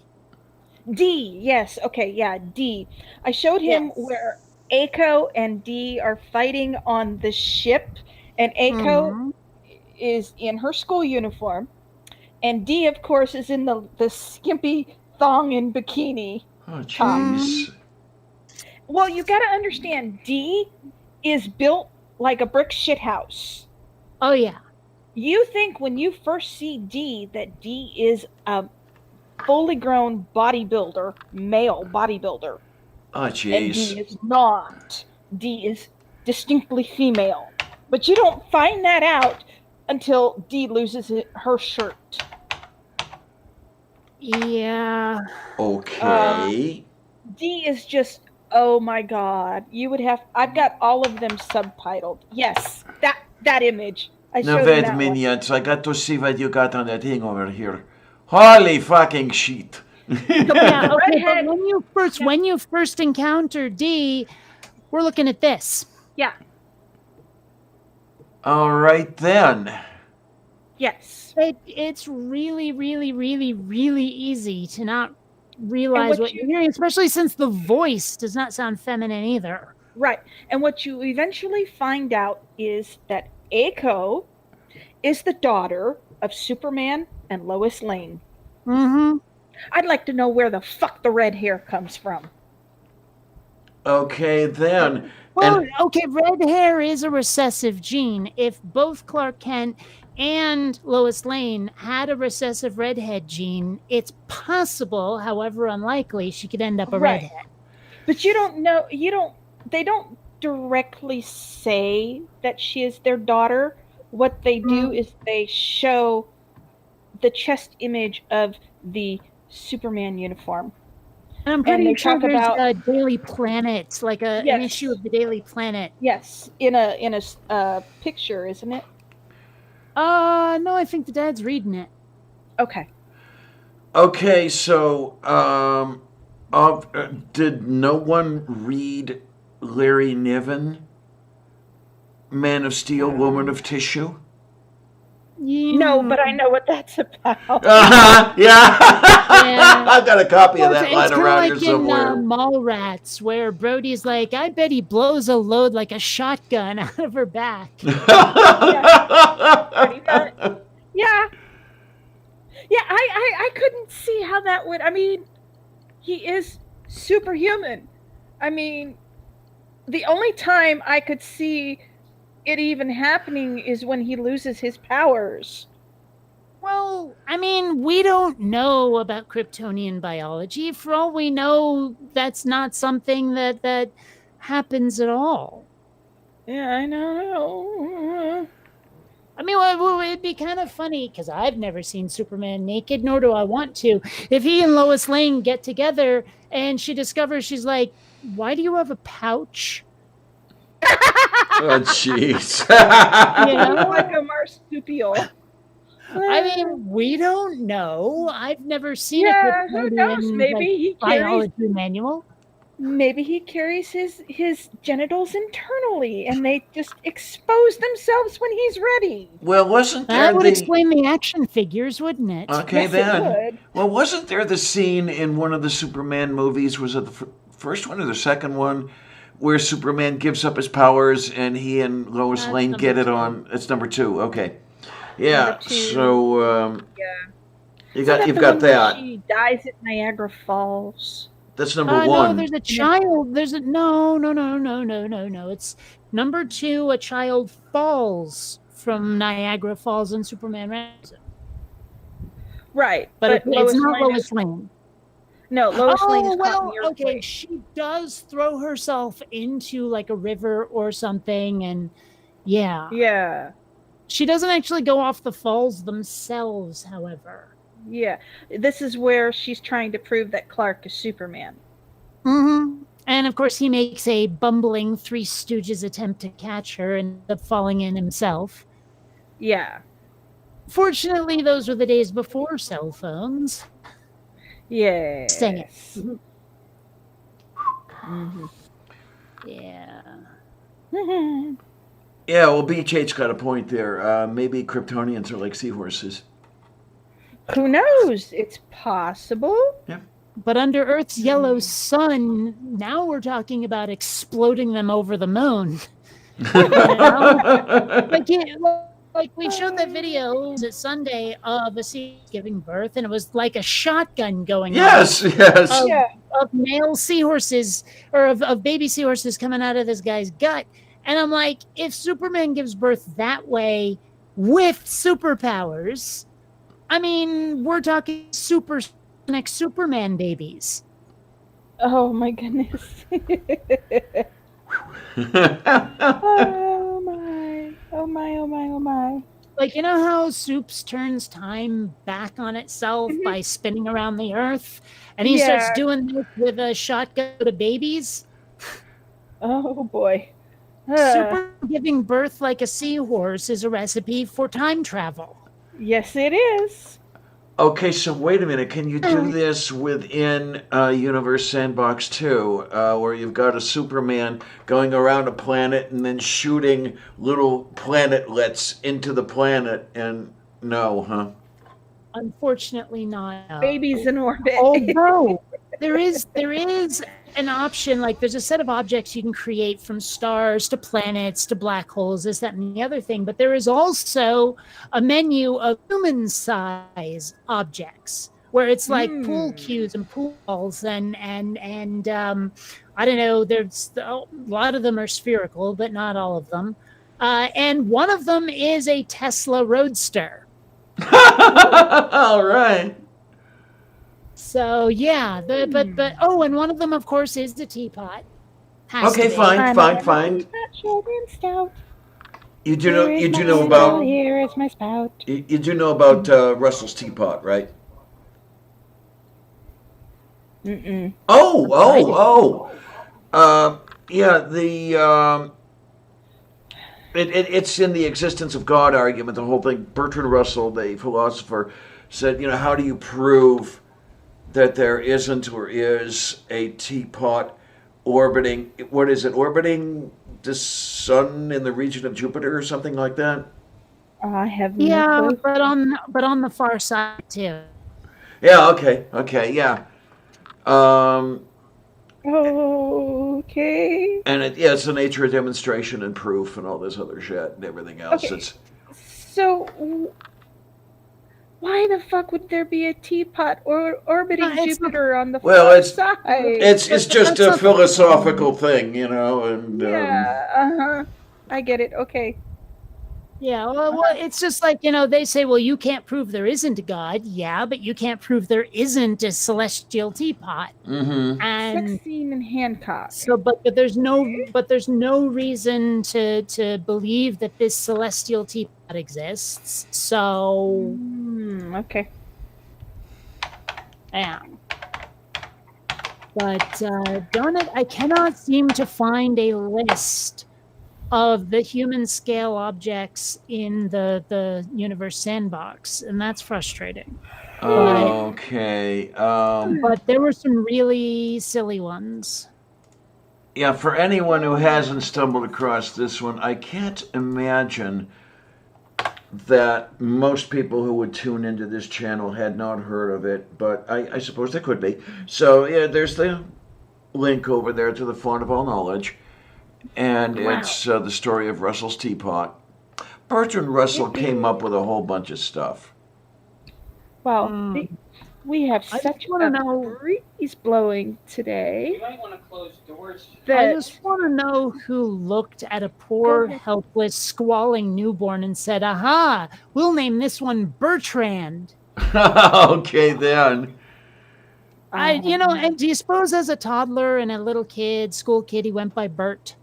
D, yes, okay, yeah, D. I showed him where Yes. Aiko and D are fighting on the ship, and Aiko Mhm. is in her school uniform, and D, of course, is in the skimpy thong and bikini Oh, top. jeez. Well, you got to understand, D is built like a brick shithouse. Oh yeah. You think when you first see D that D is a fully grown bodybuilder, male bodybuilder, Oh, and jeez. D is not. D is distinctly female. But you don't find that out until D loses her shirt. Yeah. Okay. D is just, oh my god. You would have, I've got all of them subtitled. Yes, that image. I Now showed him wait, that one. minions. I got to see what you got on that thing over here. Holy fucking shit. Yeah, okay, redhead- but when you first encounter D, we're looking at this. Yeah, All right then. yes. It's really, really, really, really easy to not realize what what you're hearing, especially since the voice does not sound feminine either. Right. And what you eventually find out is that Eiko is the daughter of Superman and Lois Lane. Mm-hmm. I'd like to know where the fuck the red hair comes from. Okay then. Well, And okay, red hair is a recessive gene. If both Clark Kent and Lois Lane had a recessive redhead gene, it's possible, however unlikely, she could end up a Right. redhead. But you don't know, they don't directly say that she is their daughter. What they do is they show the chest image of the Superman uniform. And I'm pretty they sure talk there's about- a Daily Planet, like an Yes. issue of the Daily Planet. Yes, in a picture, isn't it? No, I think the dad's reading it. Okay. okay, so did no one read Larry Niven, Man of Steel, Woman of Tissue? No, but I know what that's about. Yeah. I've got a copy of that It's lying kind of around like here somewhere. in Mallrats, where Brody's like, I bet he blows a load like a shotgun out of her back. Pretty much. Yeah. Yeah, I couldn't see how that would. I mean, he is superhuman. I mean, the only time I could see it even happening is when he loses his powers. Well, I mean, we don't know about Kryptonian biology. For all we know, that's not something that happens at all. Yeah, I know. I mean, it'd be kind of funny, because I've never seen Superman naked, nor do I want to. If he and Lois Lane get together and she discovers, she's like, why do you have a pouch? Oh, jeez. Yeah. Like a marsupial. I mean, we don't know. I've never seen Yeah, a who knows? Kryptonian Maybe he biology carries. manual. Maybe he carries his genitals internally, and they just expose themselves when he's ready. Well, wasn't there That would the explain the action figures, wouldn't it? okay Yes, it then? would. Well, wasn't there the scene in one of the Superman movies? Was it the first one or the second one, where Superman gives up his powers and he and Lois That's Lane get it number on? It's number 2. Okay. Yeah. Number 2. So Yeah. you've Isn't got the one where that. She dies at Niagara Falls. That's number No, 1. there's a child. There's a no. It's number 2. A child falls from Niagara Falls and Superman rescues him. Right, But it's not Lane Lois Lane. No, Lois Lane Oh is caught in well, the okay. earthquake. She does throw herself into like a river or something, and yeah, Yeah. she doesn't actually go off the falls themselves. However, Yeah. This is where she's trying to prove that Clark is Superman. and of course he makes a bumbling Three Stooges attempt to catch her and ends up falling in himself. Yeah. Fortunately, those were the days before cell phones. Yes. Sing it. Mhm. Yeah. Yeah, well, BH's got a point there. Maybe Kryptonians are like seahorses. Who knows? It's possible. But under Earth's yellow sun, now we're talking about exploding them over the moon. Like, like we showed that video was it Sunday of a seahorse giving birth, and it was like a shotgun going Yes, off yes. Yeah. of male seahorses or of baby seahorses coming out of this guy's gut. And I'm like, if Superman gives birth that way with superpowers, I mean, we're talking supersonic Superman babies. Oh my goodness. Oh my. Oh my, oh my, oh my. Like, you know how Soups turns time back on itself by spinning around the Earth? And he starts Yeah. doing this with a shotgun to babies? Oh boy. Super giving birth like a seahorse is a recipe for time travel. Yes, it is. Okay, so wait a minute. Can you do this within Universe Sandbox 2, where you've got a Superman going around a planet and then shooting little planetlets into the planet? And no, huh? Unfortunately, not. No. Babies in orbit. Although there is an option, like there's a set of objects you can create from stars to planets to black holes, this, that, and the other thing. But there is also a menu of human size objects where it's like pool cues and pool balls and I don't know. There's a lot of them are spherical, but not all of them. And one of them is a Tesla Roadster. All right. So yeah, but oh, and one of them, of course, is the teapot. Has Okay, to be. fine. You do know about Here is my spout. you do know about Russell's teapot, right? Mm-mm. Yeah. It's in the existence of God argument. The whole thing. Bertrand Russell, the philosopher, said, how do you prove that there isn't or is a teapot orbiting? What is it? Orbiting the sun in the region of Jupiter or something like that? I have no Yeah, clue. but on the far side too. Yeah. Okay. Yeah. Okay. And it's the nature of demonstration and proof and all this other shit and everything else. Okay. It's So, why the fuck would there be a teapot orbiting It's Jupiter on the Well, far it's- side? it's just That's a not- philosophical thing, and Yeah. I get it. Okay. Yeah, well, it's just like, they say, well, you can't prove there isn't a God. Yeah, but you can't prove there isn't a celestial teapot. Mm-hmm. And Sex scene in Hancock. so, but there's no reason to believe that this celestial teapot exists. So, Okay. yeah. But darn it, I cannot seem to find a list of the human scale objects in the universe sandbox, and that's frustrating. Okay. But there were some really silly ones. Yeah, for anyone who hasn't stumbled across this one, I can't imagine that most people who would tune into this channel had not heard of it, but I suppose they could be. So, yeah, there's the link over there to the Font of All Knowledge, and it's the story of Russell's teapot. Bertrand Russell came up with a whole bunch of stuff. Well, we have I such just wanna a know- breeze blowing today. You might want to close doors. I That just want to know who looked at a poor, helpless, squalling newborn and said, aha, we'll name this one Bertrand. Okay, then. And do you suppose as a toddler and a little kid, school kid, he went by Bert?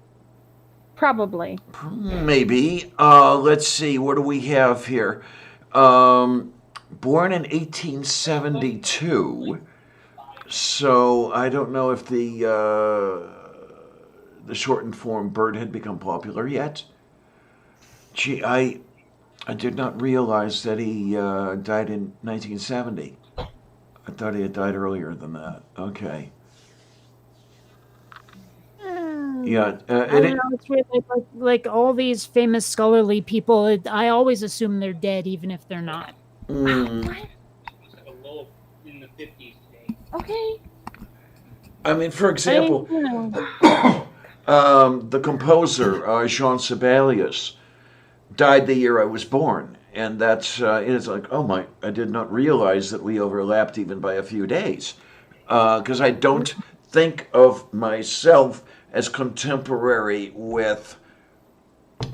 Probably. Maybe. Let's see. What do we have here? Born in 1872. So I don't know if the shortened form Bert had become popular yet. Gee, I did not realize that he died in 1970. I thought he had died earlier than that. Okay. Yeah. I don't know. It's weird. Like all these famous scholarly people, I always assume they're dead, even if they're not. Okay. I mean, for example, the composer Jean Sibelius died the year I was born, and that's it's like, oh my, I did not realize that we overlapped even by a few days, because I don't think of myself as contemporary with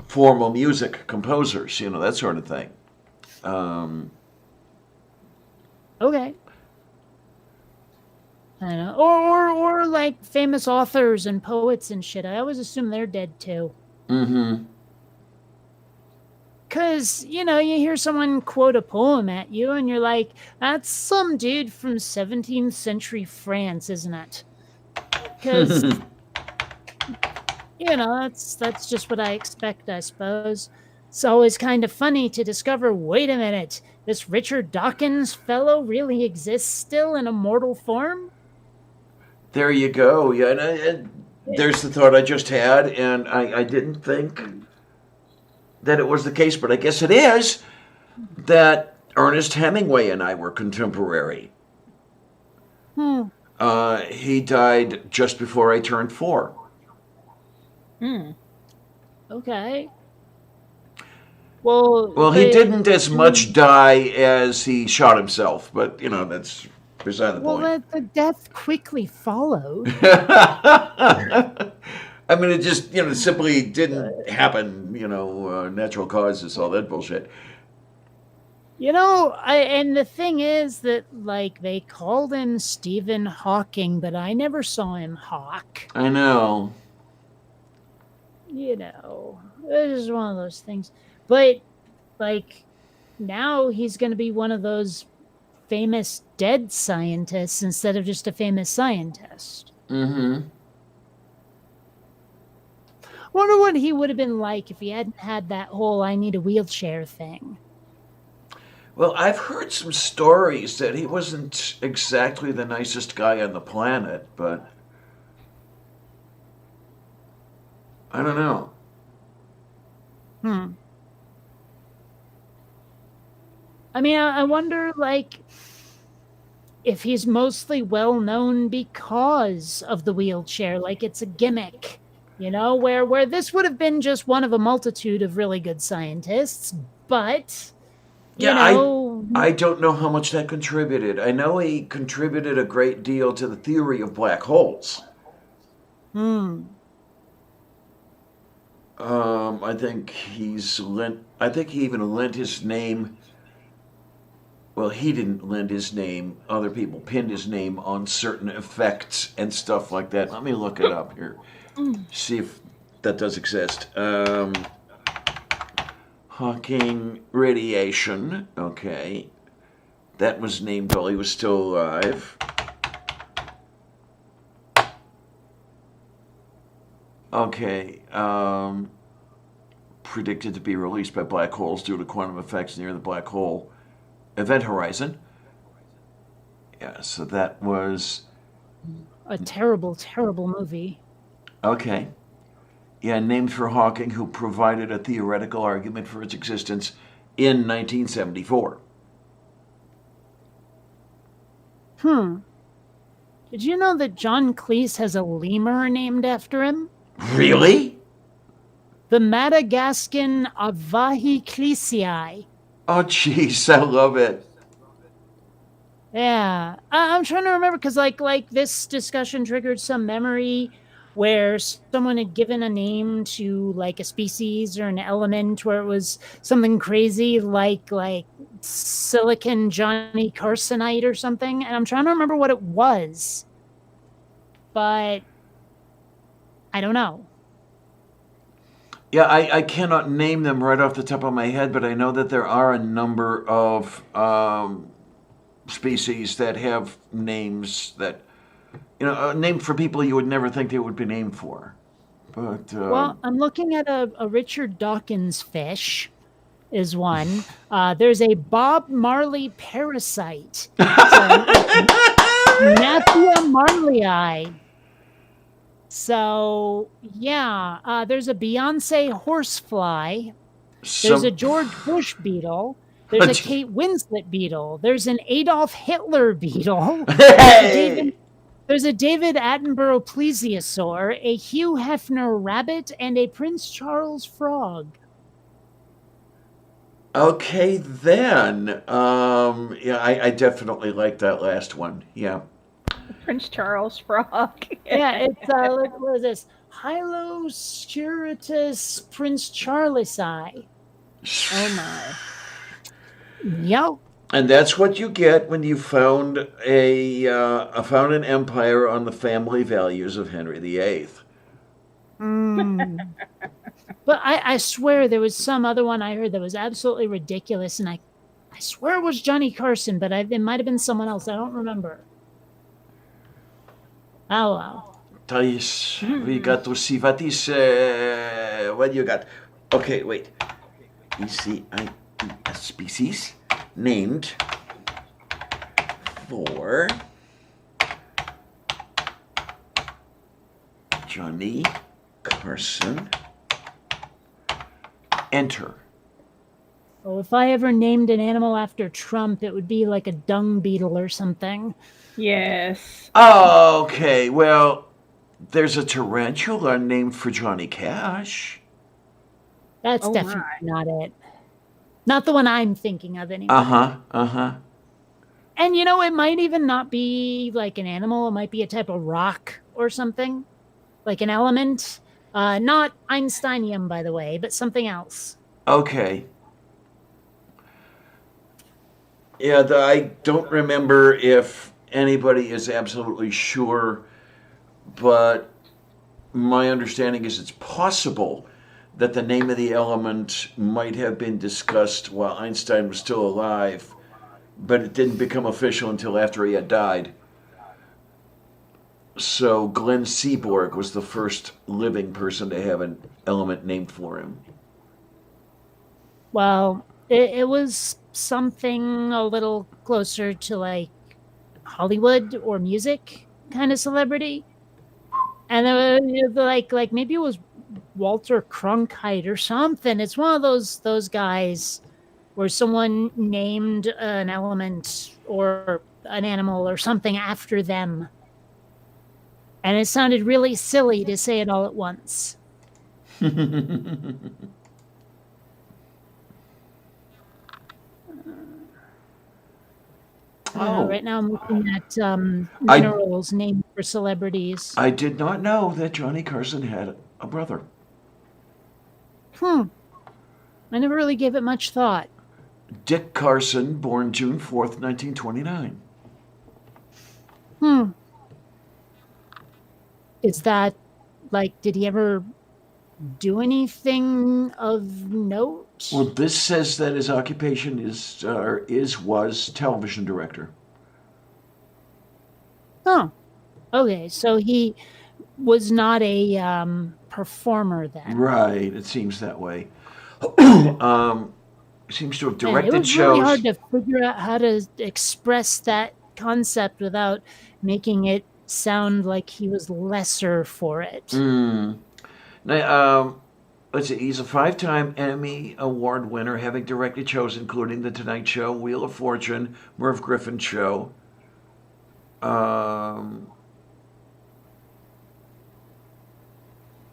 formal music composers, that sort of thing. Okay. I don't know. Or like famous authors and poets and shit. I always assume they're dead too. Mm-hmm. Because, you hear someone quote a poem at you and you're like, that's some dude from 17th century France, isn't it? Because, that's just what I expect, I suppose. It's always kind of funny to discover, wait a minute, this Richard Dawkins fellow really exists still in a mortal form? There you go. Yeah, and there's the thought I just had, and I didn't think that it was the case, but I guess it is, that Ernest Hemingway and I were contemporary. He died just before I turned 4. Okay. Well, he didn't as much die as he shot himself, but, that's beside the point. Well, the death quickly followed. I mean, it just, simply didn't happen, natural causes, all that bullshit. And the thing is that, like, they called him Stephen Hawking, but I never saw him hawk. I know. It's just one of those things. But, like, now he's going to be one of those famous dead scientists instead of just a famous scientist. Mm-hmm. Wonder what he would have been like if he hadn't had that whole I need a wheelchair thing. Well, I've heard some stories that he wasn't exactly the nicest guy on the planet, but I don't know. I mean, I wonder, like, if he's mostly well known because of the wheelchair, like it's a gimmick, where this would have been just one of a multitude of really good scientists, but I don't know how much that contributed. I know he contributed a great deal to the theory of black holes. I think he even lent his name. Well, he didn't lend his name. Other people pinned his name on certain effects and stuff like that. Let me look it up here. See if that does exist. Hawking radiation. Okay. That was named while he was still alive. Okay. Predicted to be released by black holes due to quantum effects near the black hole event horizon. Yeah, so that was a terrible, terrible movie. Okay. Yeah, named for Hawking, who provided a theoretical argument for its existence in 1974. Did you know that John Cleese has a lemur named after him? Really? The Madagascan Avahi Cleesii. Oh, jeez, I love it. Yeah, I'm trying to remember because like this discussion triggered some memory where someone had given a name to like a species or an element where it was something crazy like silicon Johnny Carsonite or something, and I'm trying to remember what it was, but I don't know. Yeah, I cannot name them right off the top of my head, but I know that there are a number of species that have names that, named for people you would never think they would be named for. But Well, I'm looking at a Richard Dawkins fish is one. There's a Bob Marley parasite. Nathia marleyi. So yeah, there's a Beyonce horsefly. There's a George Bush beetle. There's a Kate Winslet beetle. There's an Adolf Hitler beetle. Hey! There's a David Attenborough plesiosaur, a Hugh Hefner rabbit, and a Prince Charles frog. Okay, then. Yeah, I definitely like that last one. Yeah. Prince Charles frog. Yeah, it's what is this? Hylospiritus Prince Charlesi. Oh my. Yep. And that's what you get when you found found an empire on the family values of Henry VIII. But I swear there was some other one I heard that was absolutely ridiculous, and I swear it was Johnny Carson, but it might have been someone else. I don't remember. Oh well. Thais, we got to see what is what you got. Okay, wait. ECI species named for Johnny Carson. Enter. Oh, if I ever named an animal after Trump, it would be like a dung beetle or something. Yes. Oh, okay, well, there's a tarantula named for Johnny Cash. That's Oh definitely my. not it. Not the one I'm thinking of anyway. And it might even not be like an animal. It might be a type of rock or something, like an element. Not Einsteinium, by the way, but something else. Okay. Yeah, I don't remember if anybody is absolutely sure, but my understanding is it's possible that the name of the element might have been discussed while Einstein was still alive, but it didn't become official until after he had died. So Glenn Seaborg was the first living person to have an element named for him. Well, it was something a little closer to like Hollywood or music kind of celebrity. And it was like maybe it was Walter Cronkite or something. It's one of those guys where someone named an element or an animal or something after them. And it sounded really silly to say it all at once. Right now I'm looking at minerals named for celebrities. I did not know that Johnny Carson had a brother. I never really gave it much thought. Dick Carson, born June 4th, 1929. Is that like, did he ever do anything of note? Well, this says that his occupation was television director. Oh, okay. So he was not a performer then. Right, it seems that way. Seems to have directed it was shows. really hard to figure out how to express that concept without making it sound like he was lesser for it. Now, let's see. He's a 5-time Emmy Award winner, having directed shows including The Tonight Show, Wheel of Fortune, Merv Griffin Show.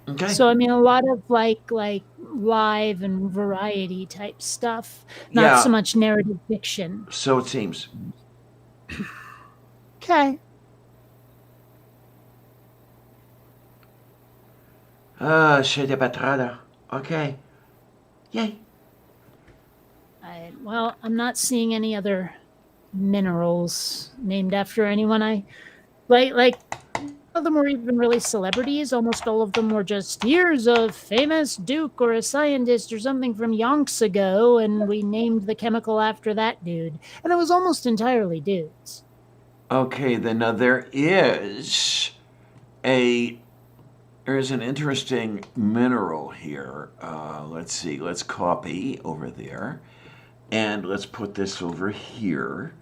Okay. So I mean, a lot of like live and variety type stuff, not Yeah. so much narrative fiction. So it seems. Okay. C'è de Batrada. Okay. Yay. Well, I'm not seeing any other minerals named after anyone I like. None of them were even really celebrities. Almost all of them were just here's a famous duke or a scientist or something from yonks ago, and we named the chemical after that dude. And it was almost entirely dudes. Okay, then now there's an interesting mineral here. Let's see. Let's copy over there, and let's put this over here.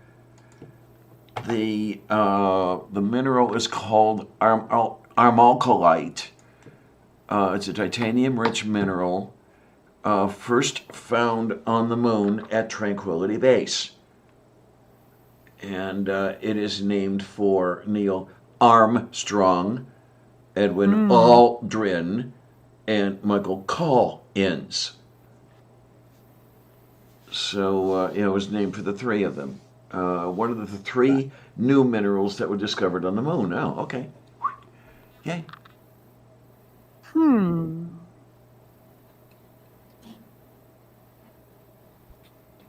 The mineral is called armalcolite. It's a titanium-rich mineral, first found on the moon at Tranquility Base, and it is named for Neil Armstrong, Edwin Aldrin, and Michael Collins. So it was named for the three of them. One of the three new minerals that were discovered on the moon. Oh, okay. Yay.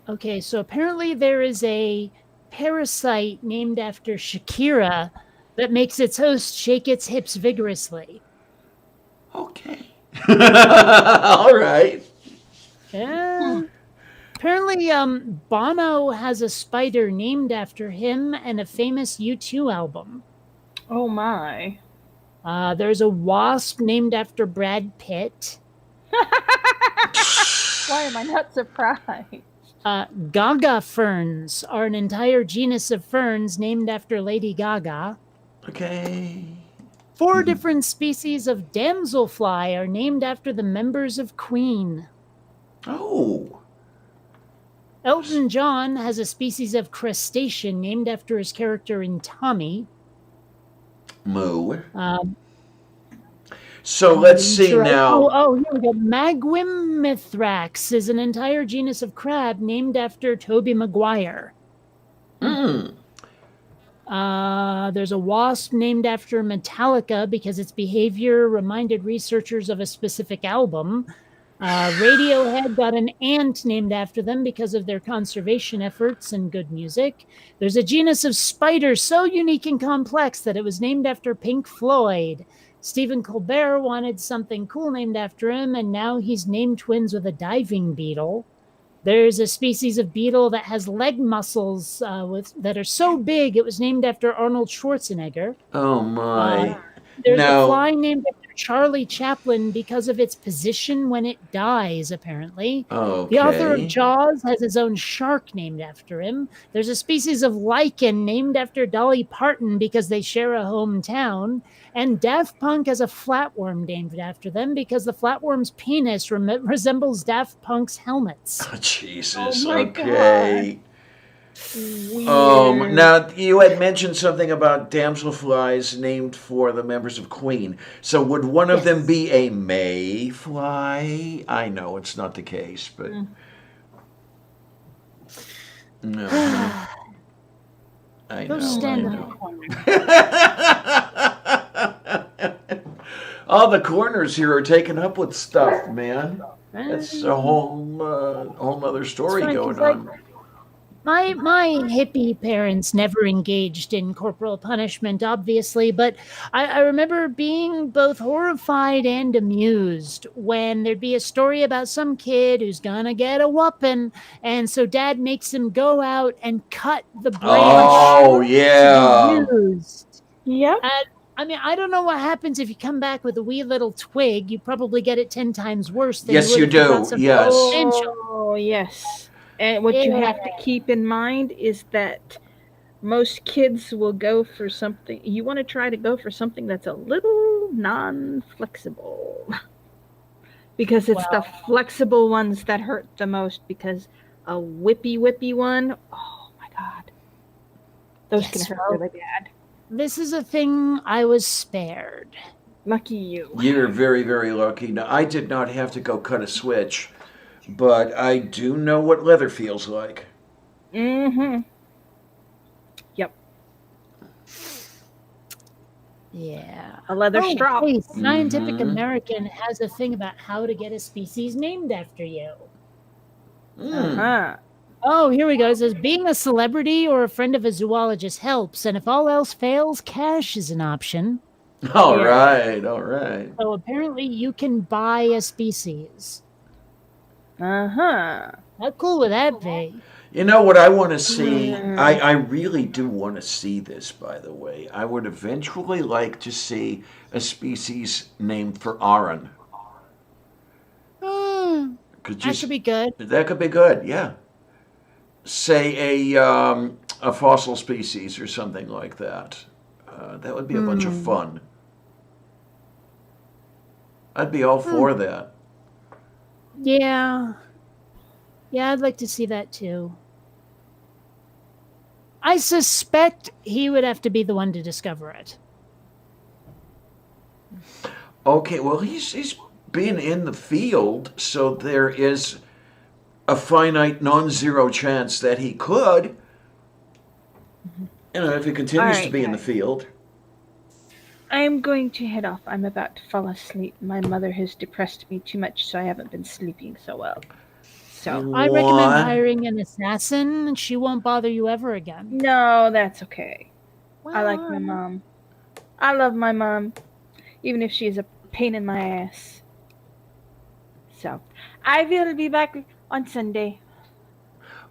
Okay, so apparently there is a parasite named after Shakira that makes its host shake its hips vigorously. Okay. All right. Yeah. Apparently, Bono has a spider named after him and a famous U2 album. Oh my. There's a wasp named after Brad Pitt. Why am I not surprised? Gaga ferns are an entire genus of ferns named after Lady Gaga. Okay. 4 different species of damselfly are named after the members of Queen. Oh. Elton John has a species of crustacean named after his character in Tommy. Moo. So let's see now. Oh, here we go. Magwimithrax is an entire genus of crab named after Tobey Maguire. There's a wasp named after Metallica because its behavior reminded researchers of a specific album. Radiohead got an ant named after them because of their conservation efforts and good music. There's a genus of spider so unique and complex that it was named after Pink Floyd. Stephen Colbert wanted something cool named after him, and now he's named twins with a diving beetle. There's a species of beetle that has leg muscles that are so big it was named after Arnold Schwarzenegger. Oh my. There's a fly named after Charlie Chaplin because of its position when it dies, apparently. Okay. The author of Jaws has his own shark named after him. There's a species of lichen named after Dolly Parton because they share a hometown. And Daft Punk has a flatworm named after them because the flatworm's penis resembles Daft Punk's helmets. Oh, Jesus. Oh my okay. Weird. Now, you had mentioned something about damselflies named for the members of Queen. So would one of them be a mayfly? I know it's not the case, but... No. I Go know. stand I in know. the corner. All the corners here are taken up with stuff, man. That's a whole other story That's right, going 'cause, on. My hippie parents never engaged in corporal punishment, obviously, but I remember being both horrified and amused when there'd be a story about some kid who's gonna get a whooping, and so dad makes him go out and cut the branch Oh, to yeah. be used. Yep. I mean, I don't know what happens if you come back with a wee little twig. You probably get it 10 times worse than Yes, you would you if you do. got something Yes. substantial. Oh, yes. And what you have to keep in mind is that most kids will go for something. You want to try to go for something that's a little non-flexible. Because it's the flexible ones that hurt the most. Because a whippy one, oh my God. Those can hurt really bad. This is a thing I was spared. Lucky you. You're very, very lucky. Now, I did not have to go cut a switch, but I do know what leather feels like. Mm-hmm. Yep. Yeah. A leather strap. Hey, Scientific American has a thing about how to get a species named after you. Uh-huh. Oh, here we go. It says being a celebrity or a friend of a zoologist helps, and if all else fails, cash is an option. All Yeah. right, all right. So apparently you can buy a species. Uh-huh. How cool would that be? You know what I want to see? Mm. I really do want to see this, by the way. I would eventually like to see a species named for Aaron. That could be good. That could be good, yeah. Say a fossil species or something like that. That would be a bunch of fun. I'd be all for that. Yeah. Yeah, I'd like to see that too. I suspect he would have to be the one to discover it. Okay, well, he's been in the field, so there is a finite non-zero chance that he could. You know, if he continues to Alright, be in the guys. field. I'm going to head off. I'm about to fall asleep. My mother has depressed me too much, so I haven't been sleeping so well. So, I recommend What? hiring an assassin, and she won't bother you ever again. no, that's okay. I like my Well, mom. I love my mom, even if she's a pain in my ass. So, I will be back on Sunday.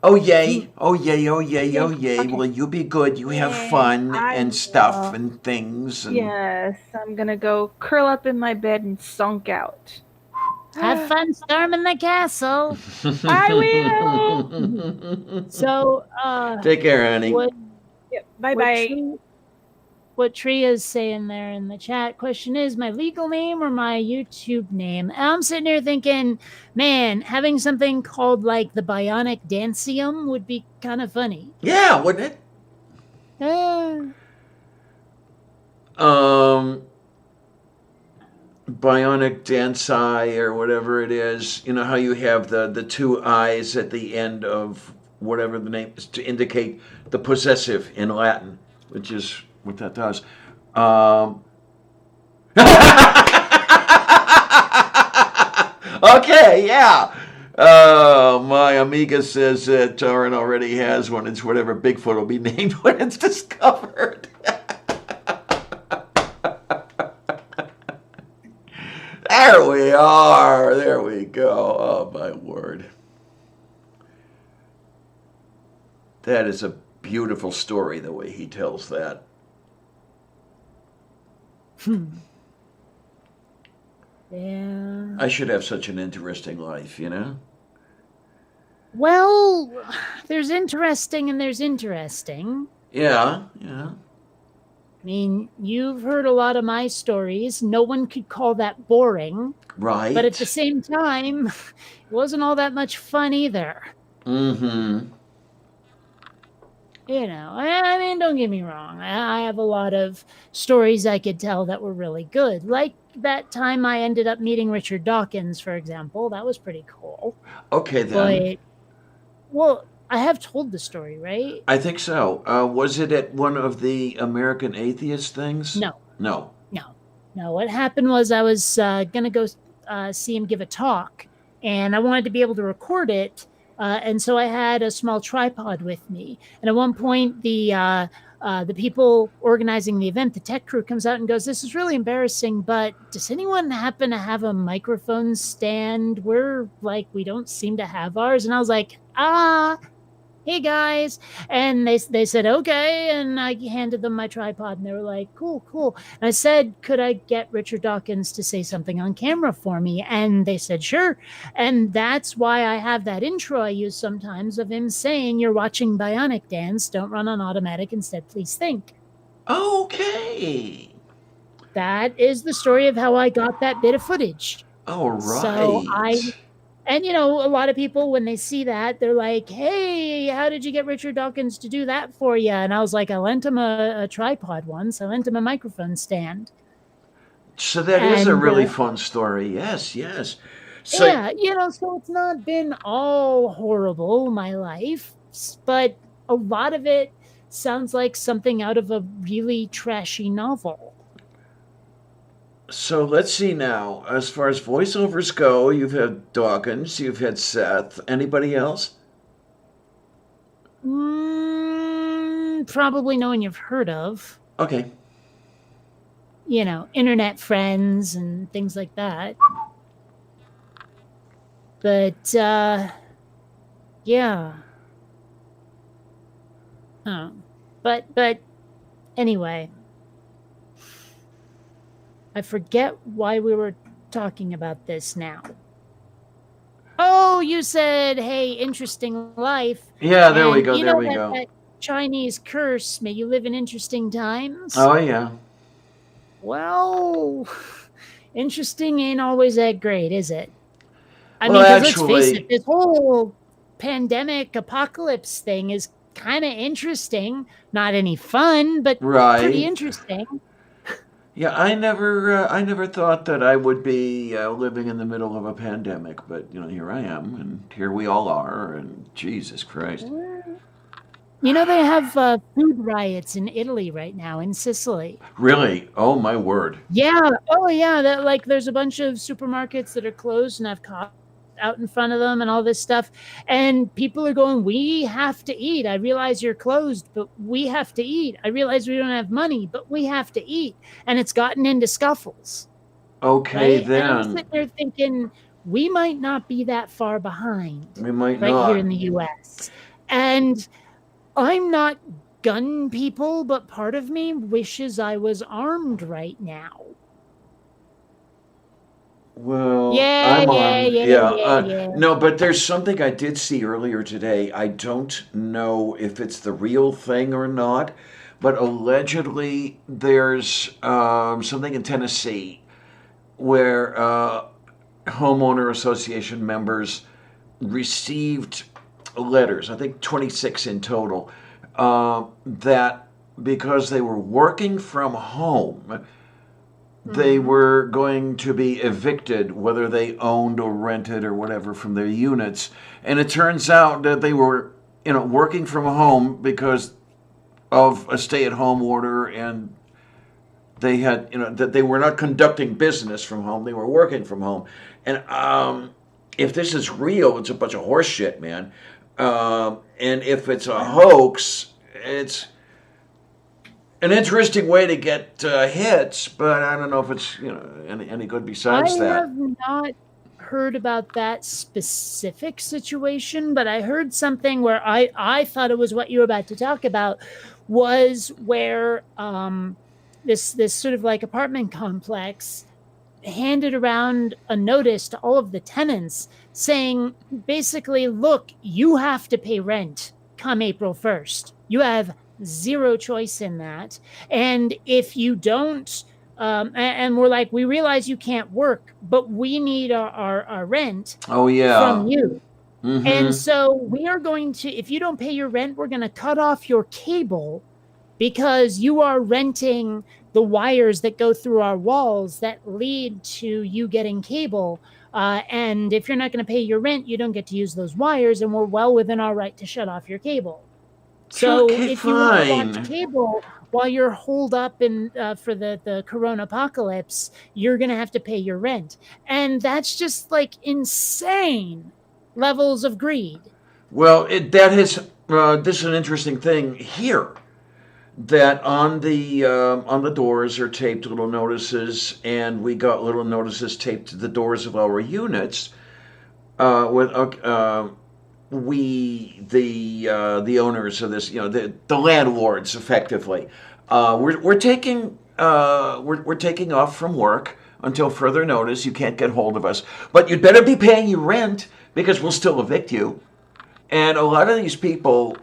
Oh yay! Oh yay! Oh yay! Oh Yeah, yay! okay. Well, you be good. You have Yeah, fun I and stuff will. and things. And Yes, I'm gonna go curl up in my bed and sunk out. have fun storming the castle. I will. So, Take care, honey. what Yep, bye bye. what Tria's saying there in the chat question is my legal name or my YouTube name? And I'm sitting here thinking, man, having something called like the Bionic Dancium would be kind of funny. Yeah, wouldn't it? Bionic dance eye or whatever it is. You know how you have the two eyes at the end of whatever the name is to indicate the possessive in Latin, which is what that does. Okay, yeah. My Amiga says that Taran already has one. It's whatever Bigfoot will be named when it's discovered. There we are. There we go. Oh, my word. That is a beautiful story, the way he tells that. Yeah. I should have such an interesting life, you know? Well, there's interesting and there's interesting. Yeah, yeah. I mean, you've heard a lot of my stories. No one could call that boring. Right. But at the same time, it wasn't all that much fun either. Mm-hmm. You know, I mean, don't get me wrong. I have a lot of stories I could tell that were really good. Like that time I ended up meeting Richard Dawkins, for example. That was pretty cool. Okay, then. But, well, I have told the story, right? I think so. Was it at one of the American Atheist things? No. No. No, what happened was I was going to go see him give a talk, and I wanted to be able to record it. And so I had a small tripod with me. And at one point, the people organizing the event, the tech crew, comes out and goes, "This is really embarrassing, but does anyone happen to have a microphone stand? We don't seem to have ours." And I was like, hey guys. And they said, okay. And I handed them my tripod and they were like, cool. And I said, could I get Richard Dawkins to say something on camera for me? And they said, sure. And that's why I have that intro I use sometimes of him saying, you're watching Bionic Dance. Don't run on automatic. Instead, please think. Okay. That is the story of how I got that bit of footage. All right. So and, a lot of people, when they see that, they're like, hey, how did you get Richard Dawkins to do that for you? And I was like, I lent him a tripod once. I lent him a microphone stand. So that is a really fun story. Yes. So, yeah, so it's not been all horrible, my life, but a lot of it sounds like something out of a really trashy novel. So let's see now. As far as voiceovers go, you've had Dawkins, you've had Seth. Anybody else? Probably no one you've heard of. Okay. Internet friends and things like that. But yeah. Oh. But anyway. I forget why we were talking about this now. Oh, you said, hey, interesting life. Yeah, there we go. You There know we that, go. that Chinese curse, may you live in interesting times? Oh, yeah. Well, interesting ain't always that great, is it? I Well, mean, 'cause let's face actually- it, this whole pandemic apocalypse thing is kind of interesting. Not any fun, but Right. pretty interesting. Yeah, I never thought that I would be living in the middle of a pandemic, but here I am, and here we all are, and Jesus Christ. They have food riots in Italy right now, in Sicily. Really? Oh my word. Yeah. Oh, yeah. There's a bunch of supermarkets that are closed and have cops out in front of them and all this stuff. And people are going, we have to eat. I realize you're closed, but we have to eat. I realize we don't have money, but we have to eat. And it's gotten into scuffles. Okay, Right? And I'm then. sitting there thinking, we might not be that far behind We might right not. here in the U.S. And I'm not gun people, but part of me wishes I was armed right now. Well, Yeah, I'm yeah, armed. yeah. No, but there's something I did see earlier today. I don't know if it's the real thing or not, but allegedly there's something in Tennessee where homeowner association members received letters, I think 26 in total, that because they were working from home, they were going to be evicted, whether they owned or rented or whatever, from their units. And it turns out that they were, working from home because of a stay-at-home order, and they had, that they were not conducting business from home. They were working from home. And if this is real, it's a bunch of horse shit, man. And if it's a hoax, it's an interesting way to get hits, but I don't know if it's any good besides I that. have not heard about that specific situation, but I heard something where I thought it was what you were about to talk about, was where this sort of like apartment complex handed around a notice to all of the tenants saying, basically, look, you have to pay rent come April 1st. You have zero choice in that. And if you don't, and we're like, we realize you can't work, but we need our rent Oh, yeah. from you. Mhm. And so we are going to, if you don't pay your rent, we're going to cut off your cable because you are renting the wires that go through our walls that lead to you getting cable. And if you're not going to pay your rent, you don't get to use those wires, and we're well within our right to shut off your cable. So Okay, if you want to fine. watch cable while you're holed up in for the corona apocalypse, you're going to have to pay your rent. And that's just like insane levels of greed. Well, this is an interesting thing here. That on the doors are taped little notices, and we got little notices taped to the doors of our units. We the owners of this, the landlords, effectively, we're taking off from work until further notice. You can't get hold of us, but you'd better be paying your rent because we'll still evict you. And a lot of these people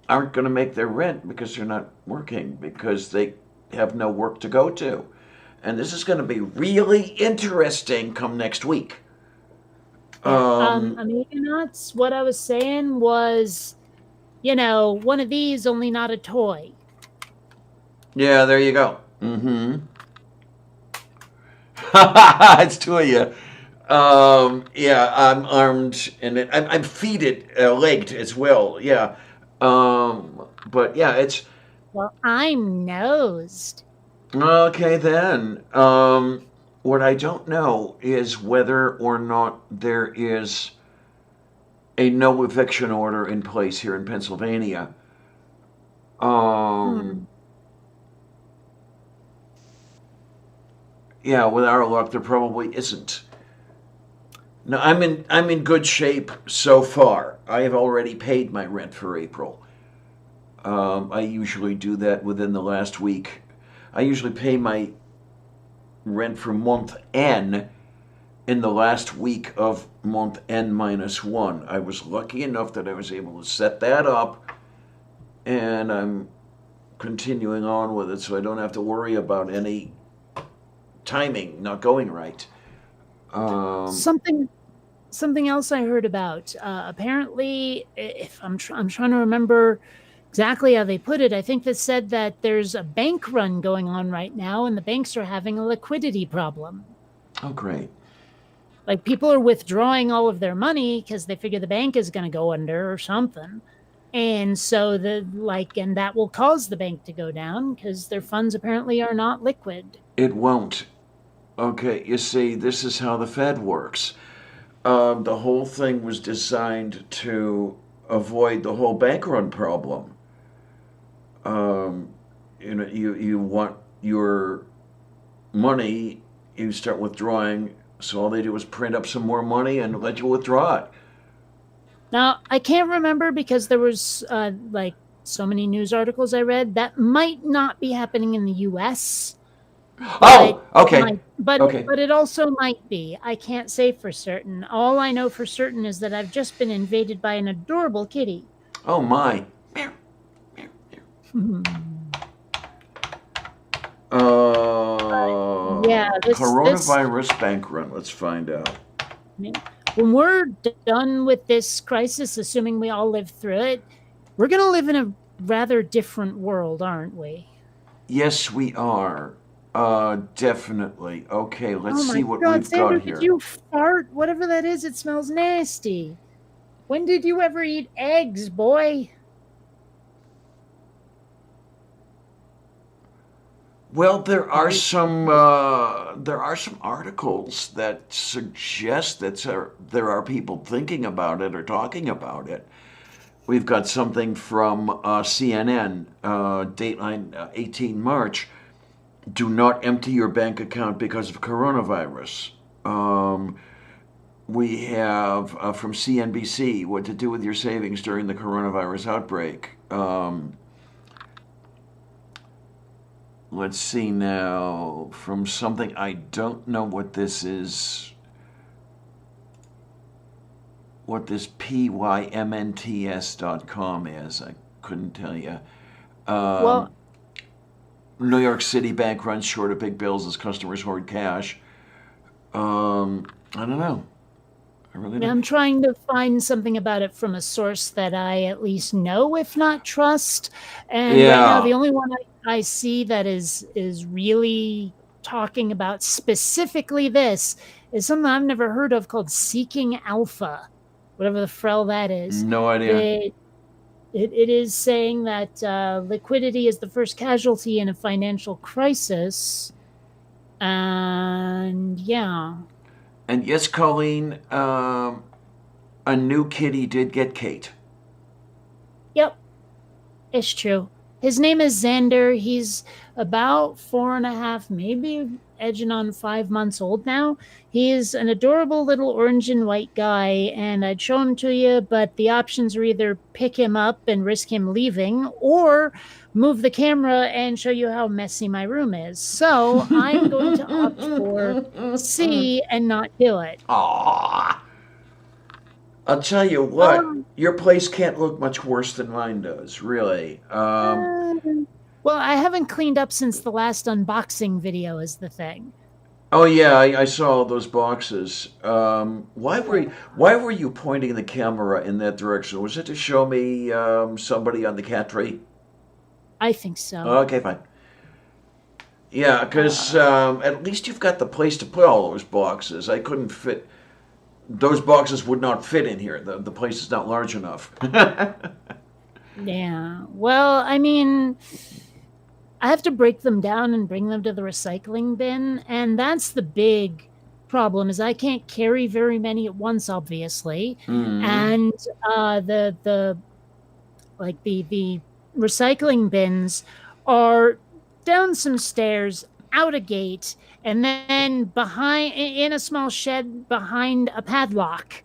aren't going to make their rent because they're not working, because they have no work to go to. And this is going to be really interesting come next week. Nuts. What I was saying was, one of these, only not a toy. Yeah, there you go. Mm-hmm. It's two of you. Yeah, I'm armed, and I'm feeted, legged as well. Yeah. But yeah, it's. Well, I'm nosed. Okay, then. What I don't know is whether or not there is a no eviction order in place here in Pennsylvania. Hmm. Yeah, with our luck, there probably isn't. No, I'm in good shape so far. I have already paid my rent for April. I usually do that within the last week. I usually pay my rent for month N in the last week of month N-1. I was lucky enough that I was able to set that up, and I'm continuing on with it, so I don't have to worry about any timing not going right. Something else I heard about. Apparently, if I'm trying to remember exactly how they put it, I think they said that there's a bank run going on right now, and the banks are having a liquidity problem. Oh, great. Like people are withdrawing all of their money because they figure the bank is going to go under or something. And so and that will cause the bank to go down because their funds apparently are not liquid. It won't. Okay, you see, this is how the Fed works. The whole thing was designed to avoid the whole bank run problem. Um, you want your money, you start withdrawing, so all they do is print up some more money and let you withdraw it. Now, I can't remember because there was like so many news articles I read that might not be happening in the US. Oh, okay, But okay. it also might be. I can't say for certain. All I know for certain is that I've just been invaded by an adorable kitty. Oh my. Yeah, Coronavirus bank run. Let's find out. When we're done with this crisis, assuming we all live through it, we're going to live in a rather different world, aren't we? Yes, we are. Definitely. Okay, let's see what God, we've Sandra, got here. did you fart? Whatever that is, it smells nasty. When did you ever eat eggs, boy? Well, there are some articles that suggest that there are people thinking about it or talking about it. We've got something from CNN, Dateline 18 March. Do not empty your bank account because of coronavirus. We have from CNBC, what to do with your savings during the coronavirus outbreak. Let's see now, from something I don't know what this is, what this PYMNTS.com is. I couldn't tell you. Well, New York City bank runs short of big bills as customers hoard cash. I don't know. I really don't. I'm trying to find something about it from a source that I at least know, if not trust. And right now, the only one I see that is really talking about specifically this is something I've never heard of called Seeking Alpha, whatever the frell that is. No idea. It is saying that liquidity is the first casualty in a financial crisis. And yeah. And yes, Colleen, a new kitty did get Kate. Yep, it's true. His name is Xander. He's about 4.5, maybe edging on 5 months old now. He's an adorable little orange and white guy, and I'd show him to you, but the options are either pick him up and risk him leaving, or move the camera and show you how messy my room is. So I'm going to opt for C and not do it. Aww. I'll tell you what, your place can't look much worse than mine does, really. Well, I haven't cleaned up since the last unboxing video is the thing. Oh yeah, I saw all those boxes. Why were you pointing the camera in that direction? Was it to show me somebody on the cat tree? I think so. Okay, fine. Yeah, because at least you've got the place to put all those boxes. I couldn't fit. Those boxes would not fit in here. The place is not large enough. Yeah. Well, I mean, I have to break them down and bring them to the recycling bin, and that's the big problem. Is I can't carry very many at once, obviously, and the like the recycling bins are down some stairs, out a gate, and then behind in a small shed behind a padlock.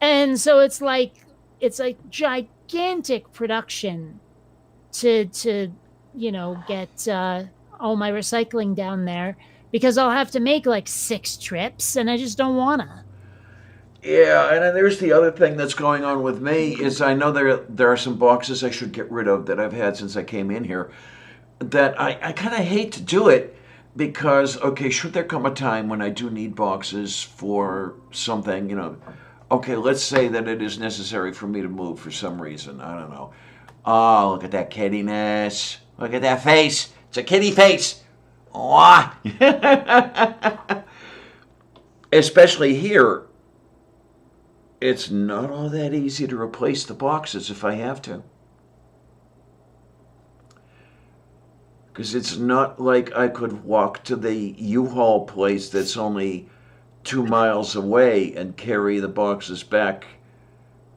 And so it's a gigantic production to get all my recycling down there, because I'll have to make like 6 trips and I just don't wanna. Yeah, and then there's the other thing that's going on with me is I know there are some boxes I should get rid of that I've had since I came in here that I kind of hate to do it because, okay, should there come a time when I do need boxes for something, okay, let's say that it is necessary for me to move for some reason. I don't know. Oh, look at that kittiness. Look at that face. It's a kitty face. Wah. Especially here, it's not all that easy to replace the boxes if I have to. Because it's not like I could walk to the U-Haul place that's only 2 miles away and carry the boxes back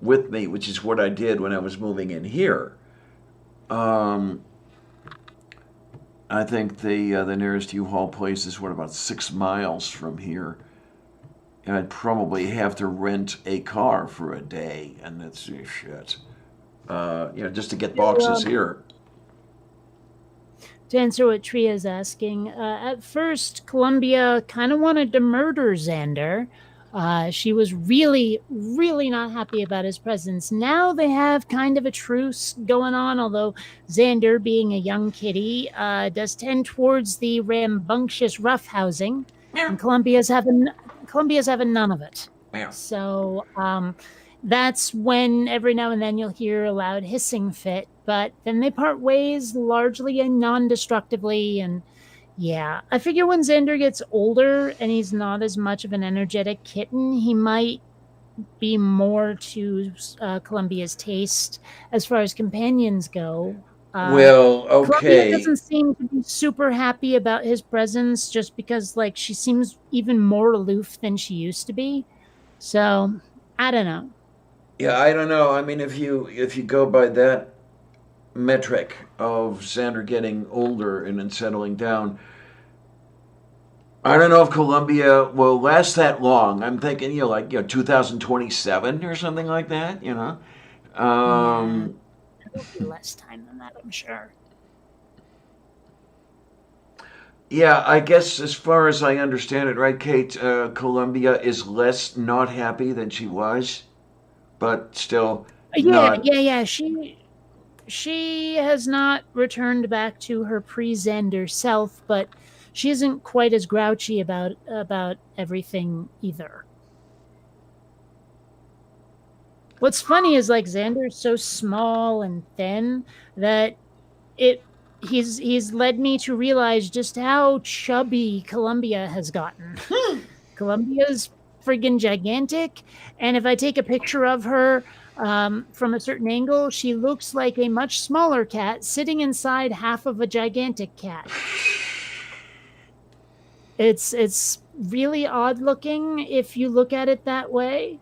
with me, which is what I did when I was moving in here. I think the nearest U-Haul place is about 6 miles from here. And I'd probably have to rent a car for a day, and that's shit. Just to get boxes here. To answer what Tria's asking, at first, Columbia kind of wanted to murder Xander. She was really, really not happy about his presence. Now they have kind of a truce going on, although Xander, being a young kitty, does tend towards the rambunctious roughhousing, and Columbia's having none of it. Yeah. So that's when every now and then you'll hear a loud hissing fit, but then they part ways largely and non-destructively. And yeah, I figure when Xander gets older and he's not as much of an energetic kitten, he might be more to Columbia's taste as far as companions go. Well, Columbia okay. doesn't seem to be super happy about his presence, just because she seems even more aloof than she used to be. So I don't know. Yeah, I don't know. I mean, if you go by that metric of Xander getting older and then settling down, I don't know if Columbia will last that long. I'm thinking, 2027 or something like that. It'll be less time than that, I'm sure. Yeah, I guess as far as I understand it, right, Kate, Columbia is less not happy than she was, but still not. Yeah. She has not returned back to her pre-Xander self, but she isn't quite as grouchy about everything either. What's funny is Xander's so small and thin that he's led me to realize just how chubby Columbia has gotten. Columbia's friggin' gigantic, and if I take a picture of her from a certain angle, she looks like a much smaller cat sitting inside half of a gigantic cat. It's really odd looking if you look at it that way.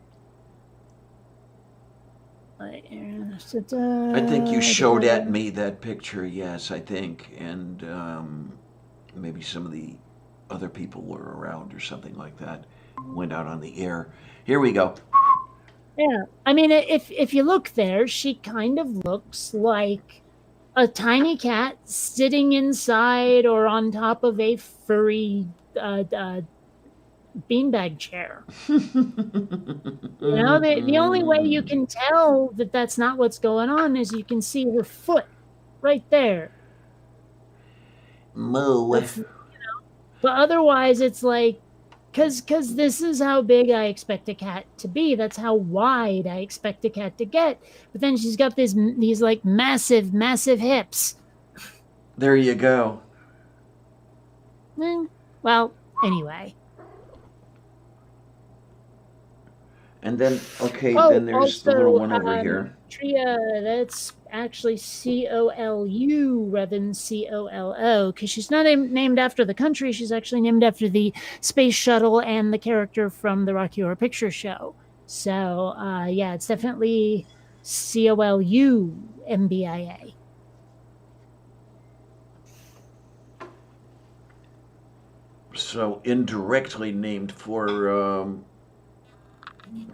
I think you showed at me that picture, yes, I think, and maybe some of the other people were around or something like that. Went out on the air. Here we go. Yeah, I mean, if you look there, she kind of looks like a tiny cat sitting inside or on top of a furry beanbag chair. The only way you can tell that that's not what's going on is you can see her foot right there. Moo. But otherwise, it's because this is how big I expect a cat to be. That's how wide I expect a cat to get. But then she's got these massive, massive hips. There you go. Well, anyway. And then, okay, Oh, then there's the little also, one over here. Tria, that's actually Colu rather than Colo, because she's not named after the country. She's actually named after the space shuttle and the character from the Rocky Horror Picture Show. So, yeah, it's definitely COLUMBIA. So indirectly named for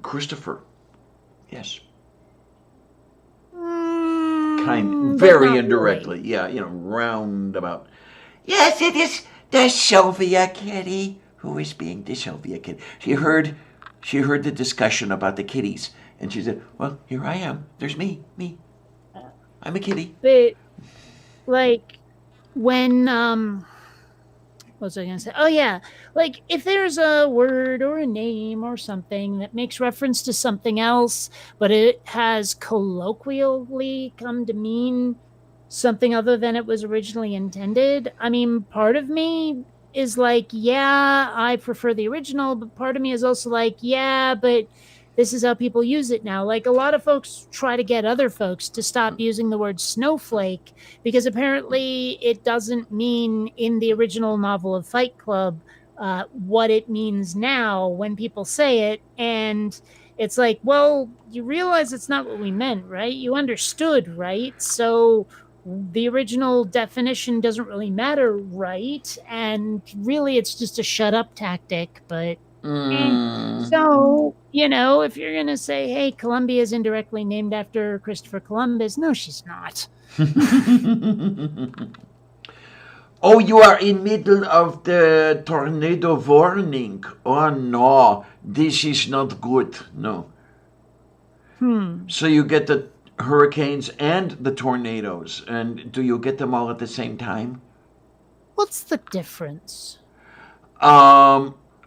Christopher. Yes. Very indirectly. Really. Yeah, roundabout. Yes, it is the Sylvia kitty who is being the Sylvia kitty. She heard the discussion about the kitties, and she said, "Well, here I am. There's me. I'm a kitty." But like when what was I going to say? Oh, yeah. Like, if there's a word or a name or something that makes reference to something else, but it has colloquially come to mean something other than it was originally intended, I mean, part of me is like, yeah, I prefer the original, but part of me is also like, yeah, but this is how people use it now. Like, a lot of folks try to get other folks to stop using the word snowflake because apparently it doesn't mean in the original novel of Fight Club what it means now when people say it. And it's like, well, you realize it's not what we meant, right? You understood, right? So the original definition doesn't really matter, right? And really, it's just a shut up tactic, but. So, if you're going to say, hey, Columbia is indirectly named after Christopher Columbus, no, she's not. Oh, you are in middle of the tornado warning. Oh, no. This is not good. No. So you get the hurricanes and the tornadoes. And do you get them all at the same time? What's the difference?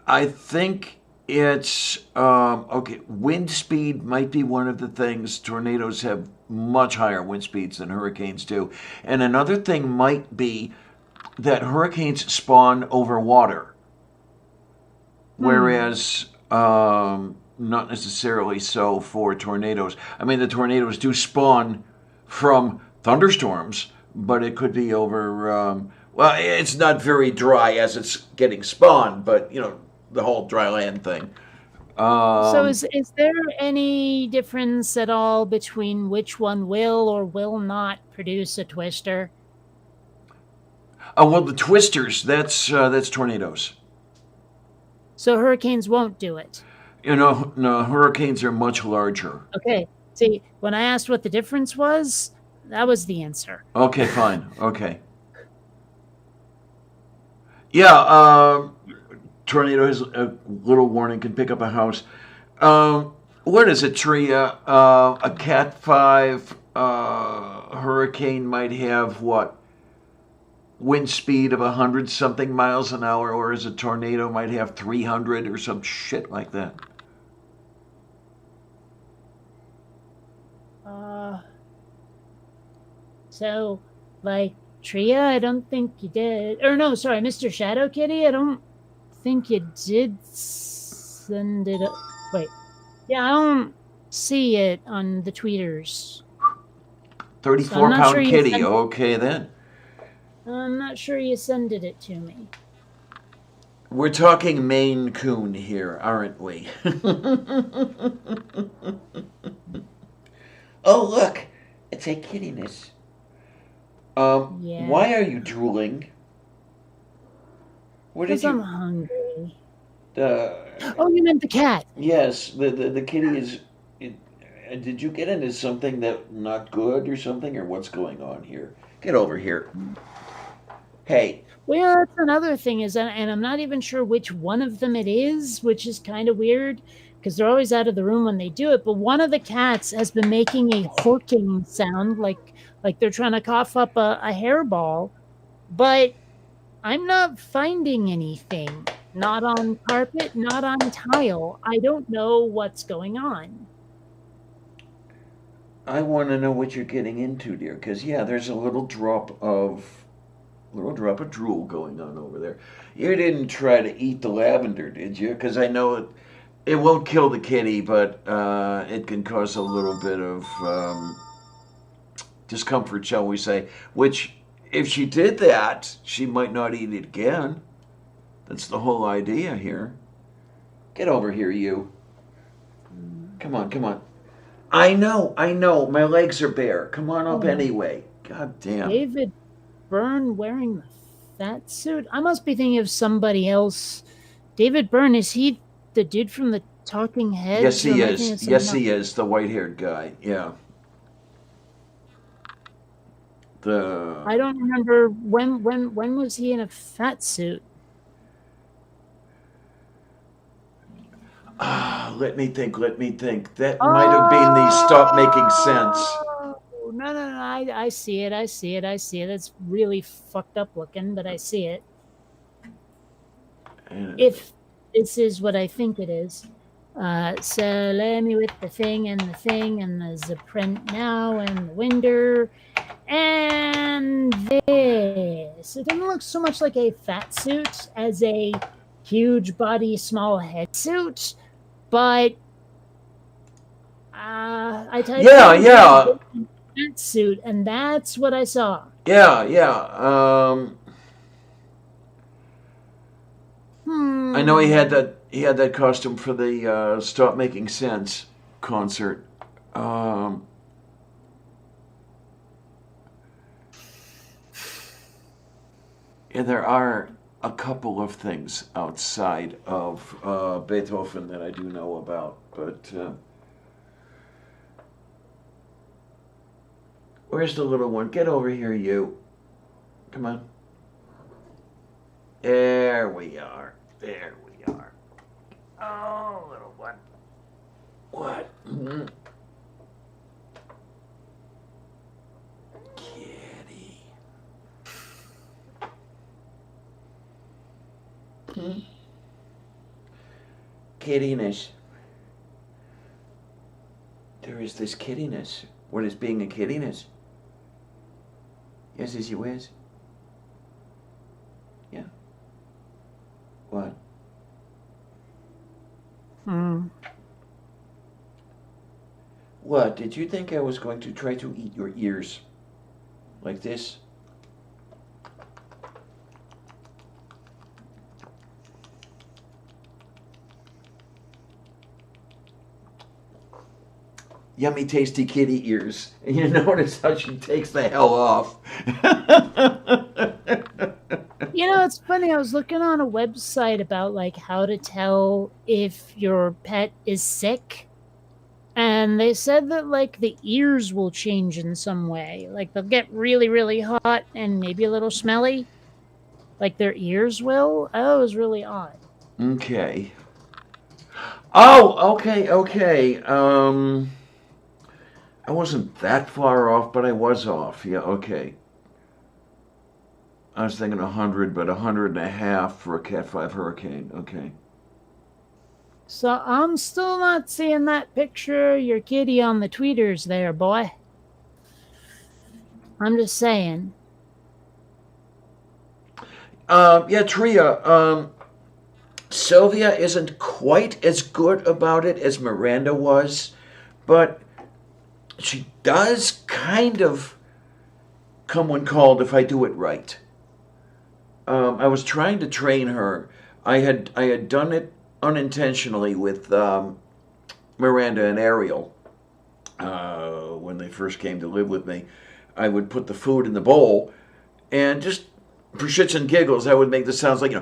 I think it's okay. Wind speed might be one of the things. Tornadoes have much higher wind speeds than hurricanes do, and another thing might be that hurricanes spawn over water, whereas not necessarily so for tornadoes. I mean, the tornadoes do spawn from thunderstorms, but it could be over. Well, it's not very dry as it's getting spawned, but the whole dry land thing. So is there any difference at all between which one will or will not produce a twister? Oh, well, the twisters, that's tornadoes. So hurricanes won't do it? No, hurricanes are much larger. Okay. See, when I asked what the difference was, that was the answer. Okay, fine. Okay. Yeah, tornado has a little warning, can pick up a house. What is it, Tria? A Cat 5 hurricane might have what? Wind speed of 100-something miles an hour, or as a tornado might have 300 or some shit like that. So, like, Tria, I don't think you did. Or no, sorry, Mr. Shadow Kitty, I don't think you did send it. Wait. Yeah, I don't see it on the tweeters. 34-pound kitty, okay then. I'm not sure you sended it to me. We're talking Maine Coon here, aren't we? Oh, look, it's a kittiness. Yeah. Why are you drooling? Because I'm hungry. Oh, you meant the cat. Yes, the kitty is. Did you get into something that not good or something, or what's going on here? Get over here. Hey. Well, that's another thing is, and I'm not even sure which one of them it is, which is kind of weird because they're always out of the room when they do it. But one of the cats has been making a horking sound, like they're trying to cough up a hairball, but I'm not finding anything. Not on carpet, not on tile. I don't know what's going on. I want to know what you're getting into, dear, because there's a little drop of drool going on over there. You didn't try to eat the lavender, did you? Because I know it won't kill the kitty, but it can cause a little bit of discomfort, shall we say. Which, if she did that, she might not eat it again. That's the whole idea here. Get over here, you. Come on, come on. I know. My legs are bare. Come on up anyway. God damn. David Byrne wearing the fat suit? I must be thinking of somebody else. David Byrne, is he the dude from the Talking Heads? Yes, he Or am I is. thinking of Yes, someone he is. The white-haired guy. Yeah. I don't remember when was he in a fat suit? Let me think. That might have been the Stop Making Sense. Oh, no. I see it. It's really fucked up looking, but I see it. If this is what I think it is. So let me with the thing and there's a print now and the winder and this. It doesn't look so much like a fat suit as a huge body, small head suit, but I typed Yeah. fat suit and that's what I saw. Yeah. I know he had that costume for the Stop Making Sense concert. Yeah, there are a couple of things outside of Beethoven that I do know about, but where's the little one? Get over here, you. Come on. There we are. Oh, little one. What? Mm-hmm. Kitty. Kittiness. There is this kittiness. What is being a kittiness? Yes, you is. Yeah. What? What? Did you think I was going to try to eat your ears? Like this? Yummy, tasty kitty ears. And you notice how she takes the hell off. You know, it's funny. I was looking on a website about like how to tell if your pet is sick. And they said that like the ears will change in some way. Like they'll get really, really hot and maybe a little smelly. Like their ears will. Oh, it was really odd. Okay. Oh, okay. I wasn't that far off, but I was off. Yeah, okay. I was thinking 100, but 100.5 for a Cat 5 Hurricane. Okay. So I'm still not seeing that picture of your kitty on the tweeters there, boy. I'm just saying. Yeah, Tria. Sylvia isn't quite as good about it as Miranda was, but she does kind of come when called if I do it right. I was trying to train her. I had done it unintentionally with Miranda and Ariel when they first came to live with me. I would put the food in the bowl, and just for shits and giggles, I would make the sounds like, me,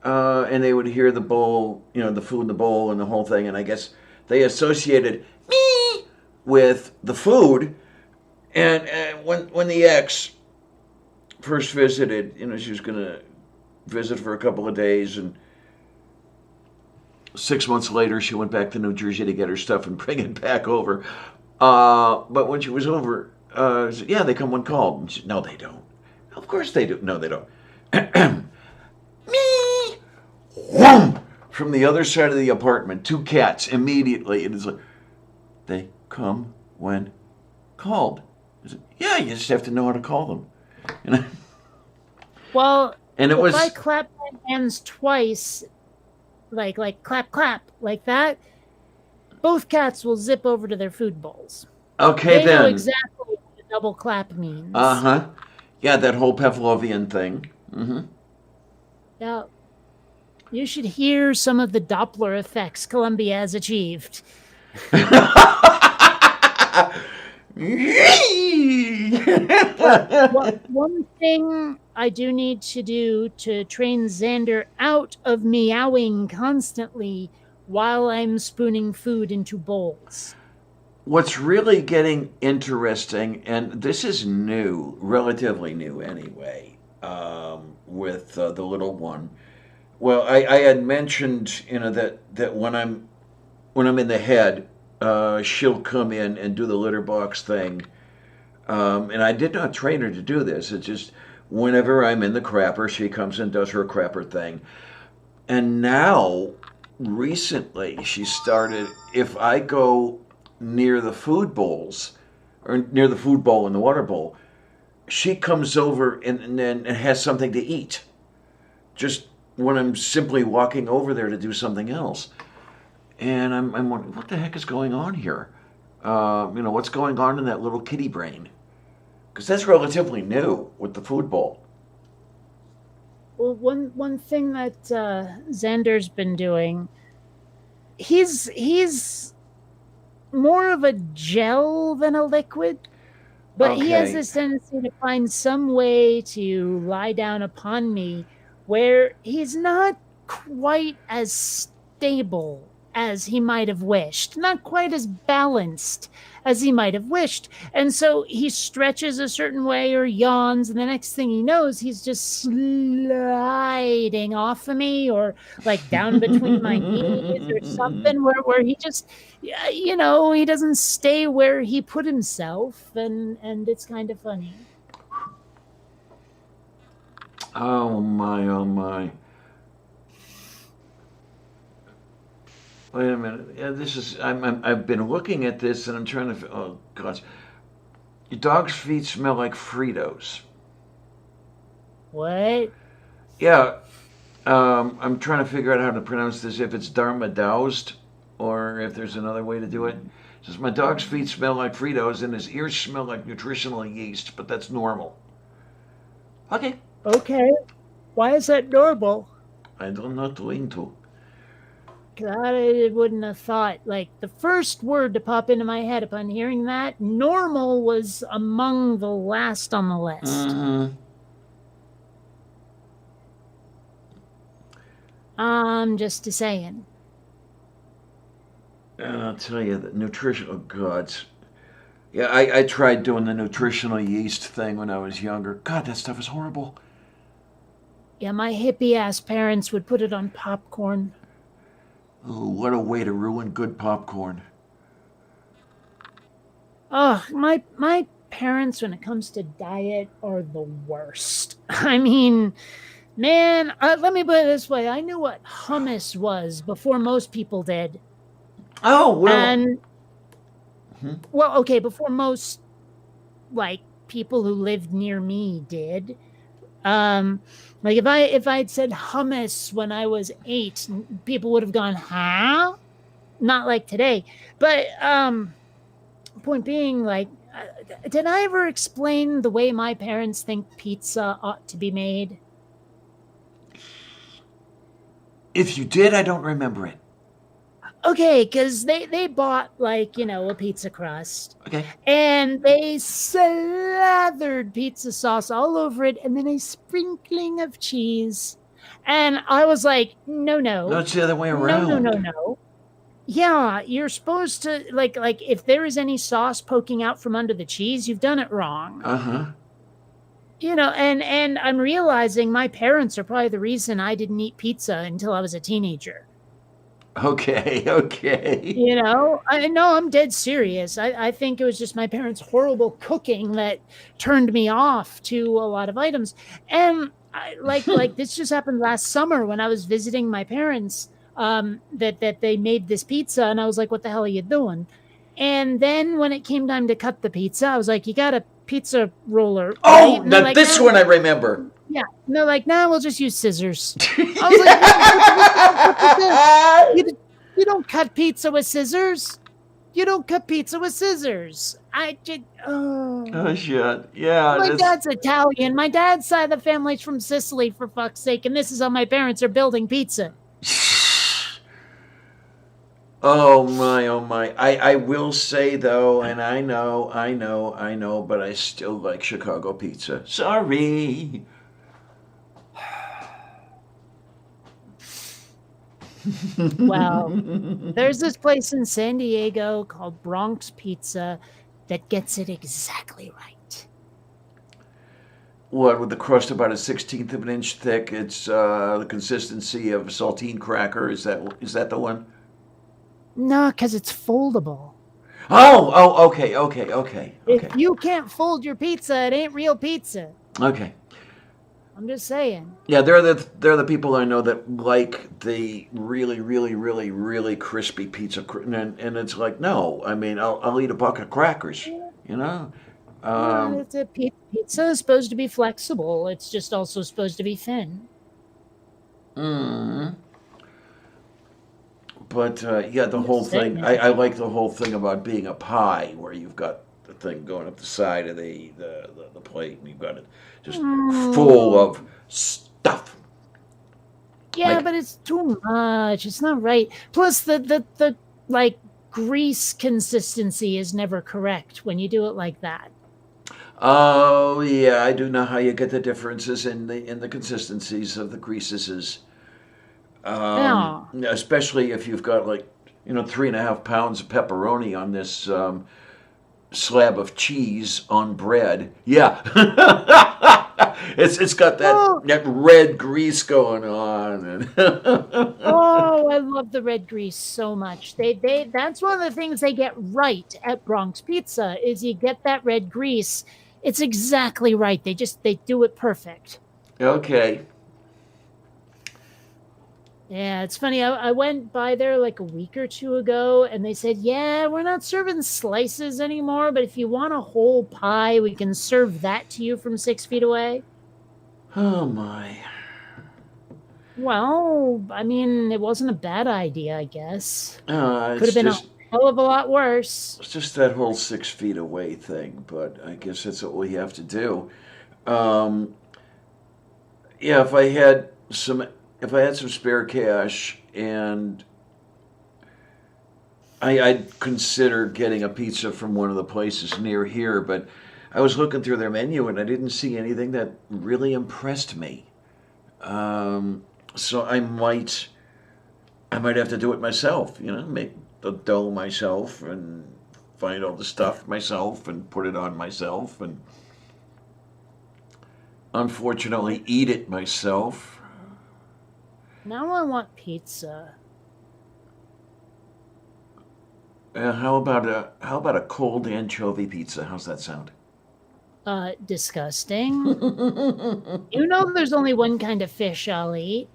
and they would hear the bowl, the food in the bowl and the whole thing. And I guess they associated me with the food. And when the ex first visited, she was going to visit for a couple of days, and 6 months later, she went back to New Jersey to get her stuff and bring it back over. But when she was over, I said, yeah, they come when called. And she said, no, they don't. Of course they do. No, they don't. Me! Whoom! From the other side of the apartment, 2 cats immediately. And it's like, they come when called. I said, yeah, you just have to know how to call them. Well, And it if was. I clap my hands twice, like clap clap like that, both cats will zip over to their food bowls. Okay, They know then. exactly what a double clap means. Uh-huh. Yeah, that whole Pavlovian thing. Mm-hmm. Yeah. You should hear some of the Doppler effects Columbia has achieved. One thing I do need to do to train Xander out of meowing constantly while I'm spooning food into bowls. What's really getting interesting, and this is new, relatively new anyway, with the little one. Well, I had mentioned, that when I'm in the head, she'll come in and do the litter box thing. And I did not train her to do this. It's just whenever I'm in the crapper, she comes and does her crapper thing. And now, recently, she started, if I go near the food bowls, or near the food bowl and the water bowl, she comes over and has something to eat. Just when I'm simply walking over there to do something else. And I'm wondering, what the heck is going on here? What's going on in that little kitty brain? Because that's relatively new with the food bowl. Well, one thing that Xander's been doing, he's more of a gel than a liquid, but he has Okay. this tendency to find some way to lie down upon me where he's not quite as stable as he might have wished, not quite as balanced as he might have wished. And so he stretches a certain way or yawns, and the next thing he knows, he's just sliding off of me or like down between my knees or something where he just, he doesn't stay where he put himself, and it's kind of funny. Oh my, oh my. Wait a minute. Yeah, this is. I've been looking at this and I'm trying to. Oh gosh, your dog's feet smell like Fritos. What? Yeah. I'm trying to figure out how to pronounce this. If it's Dharma doused, or if there's another way to do it. It says my dog's feet smell like Fritos and his ears smell like nutritional yeast, but that's normal. Okay. Okay. Why is that normal? I'm not going to. I wouldn't have thought. Like, the first word to pop into my head upon hearing that, normal, was among the last on the list. Mm-hmm. Just a saying. And I'll tell you that nutrition. Oh God. Yeah, I tried doing the nutritional yeast thing when I was younger. God, that stuff is horrible. Yeah, my hippie ass parents would put it on popcorn. Oh, what a way to ruin good popcorn. Oh, my parents, when it comes to diet, are the worst. I mean, man, let me put it this way. I knew what hummus was before most people did. Oh, well. And, well, okay, before most, like, people who lived near me did. Like, if I had said hummus when I was 8, people would have gone, huh? Not like today. But, point being, like, did I ever explain the way my parents think pizza ought to be made? If you did, I don't remember it. Okay, because they bought, like, a pizza crust. Okay. And they slathered pizza sauce all over it and then a sprinkling of cheese. And I was like, no. No, it's the other way around. No. Yeah, you're supposed to, like, if there is any sauce poking out from under the cheese, you've done it wrong. Uh-huh. And I'm realizing my parents are probably the reason I didn't eat pizza until I was a teenager. Okay. I know, I'm dead serious. I think it was just my parents' horrible cooking that turned me off to a lot of items. And like this just happened last summer when I was visiting my parents, that they made this pizza, and I was like, what the hell are you doing? And then when it came time to cut the pizza, I was like, you got a pizza roller. Oh, right? now this one I remember. Yeah. And they're like, nah, we'll just use scissors. I was like, what's with this? You don't cut pizza with scissors. You don't cut pizza with scissors. I did. Oh shit! Yeah, My that's. dad's Italian. My dad's side of the family's from Sicily, for fuck's sake, and this is how my parents are building pizza. Oh my, oh my. I will say though, and I know, but I still like Chicago pizza. Sorry. Well, there's this place in San Diego called Bronx Pizza that gets it exactly right. What, with the crust about a 16th of an inch thick? It's the consistency of a saltine cracker. Is that the one? No, because it's foldable. Oh, okay. If you can't fold your pizza, it ain't real pizza. Okay. I'm just saying. Yeah, they're the people I know that like the really crispy pizza, and it's like, no, I mean, I'll eat a bucket of crackers, you know. Pizza is supposed to be flexible. It's just also supposed to be thin. But yeah, the whole thing. I like the whole thing about being a pie, where you've got the thing going up the side of the plate, and you've got it just full of stuff. Yeah, Like- but it's too much. It's not right. Plus, the like grease consistency is never correct when you do it like that. Oh yeah, I do know how you get the differences in the consistencies of the greases. Especially if you've got like 3.5 pounds of pepperoni on this slab of cheese on bread. Yeah, it's got that red grease going on. Oh, I love the red grease so much. They that's one of the things they get right at Bronx Pizza is you get that red grease. It's exactly right. They do it perfect. Okay. Yeah, it's funny. I went by there like a week or two ago, and they said, yeah, we're not serving slices anymore, but if you want a whole pie, we can serve that to you from 6 feet away. Oh my. Well, I mean, it wasn't a bad idea, I guess. Could have been a hell of a lot worse. It's just that whole 6 feet away thing, but I guess that's what we have to do. Yeah, if I had some spare cash, and I'd consider getting a pizza from one of the places near here, but I was looking through their menu and I didn't see anything that really impressed me. So I might have to do it myself, make the dough myself and find all the stuff myself and put it on myself and unfortunately eat it myself. Now I want pizza. How about a cold anchovy pizza? How's that sound? Disgusting. You know there's only one kind of fish I'll eat.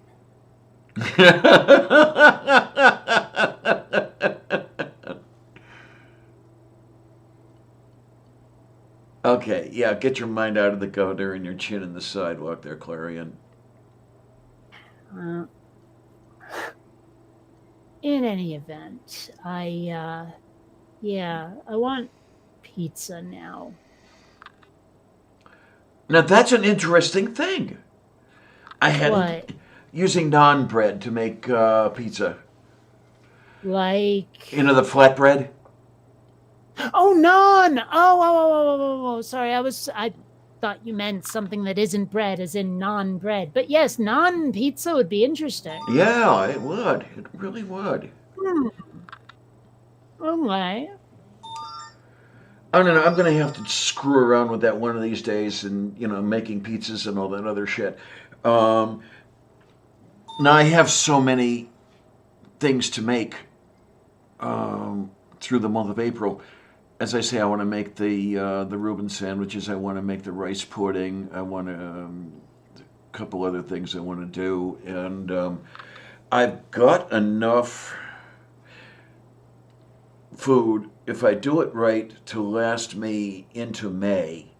Okay, yeah, get your mind out of the gutter and your chin in the sidewalk there, Clarion. In any event, I want pizza now. Now that's an interesting thing. I hadn't using naan bread to make pizza. Like the flatbread. Oh, naan! Oh, sorry. I thought you meant something that isn't bread, as in non-bread. But yes, non-pizza would be interesting. Yeah, it would. It really would. Okay. I don't know. I'm going to have to screw around with that one of these days and, making pizzas and all that other shit. Now, I have so many things to make through the month of April. As I say, I want to make the Reuben sandwiches. I want to make the rice pudding. I want to a couple other things I want to do, and I've got enough food, if I do it right, to last me into May.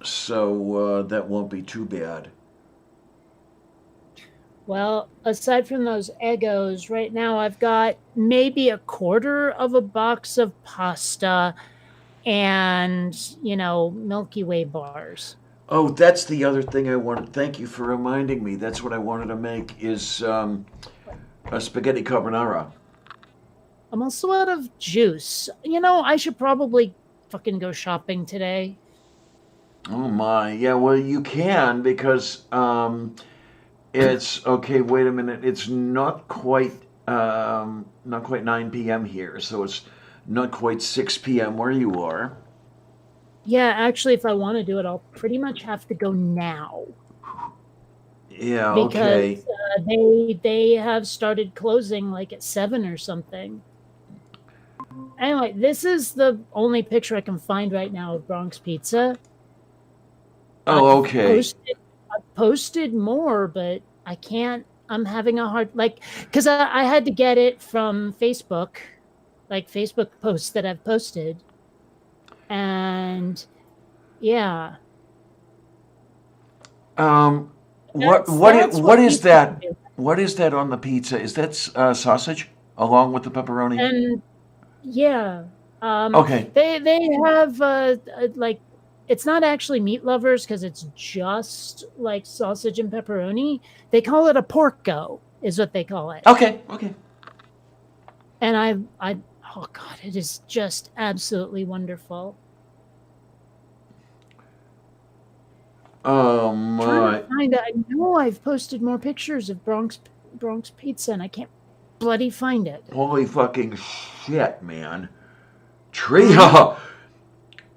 So so that won't be too bad. Well, aside from those Eggos, right now I've got maybe a quarter of a box of pasta and, Milky Way bars. Oh, that's the other thing I wanted. Thank you for reminding me. That's what I wanted to make is a spaghetti carbonara. I'm also out of juice. I should probably fucking go shopping today. Oh my, yeah. Well, you can because it's okay. Wait a minute. It's not quite 9 p.m. here, so it's not quite 6 p.m. where you are. Yeah, actually, if I want to do it, I'll pretty much have to go now Yeah. because Okay. they have started closing like at 7 or something. Anyway, this is the only picture I can find right now of Bronx Pizza. Oh, okay. I've posted more, but I can't. I'm having a hard because I had to get it from Facebook, like Facebook posts that I've posted, and yeah. What That's what what is pizza that? do. What is that on the pizza? Is that sausage along with the pepperoni? And yeah, Okay. they have like it's not actually meat lovers because it's just like sausage and pepperoni. They call it a porco, is what they call it. Okay. Okay. And I oh god, it is just absolutely wonderful. Oh I'm trying my. to find it. I know I've posted more pictures of Bronx pizza, and I can't bloody find it. Holy fucking shit, man. Tria!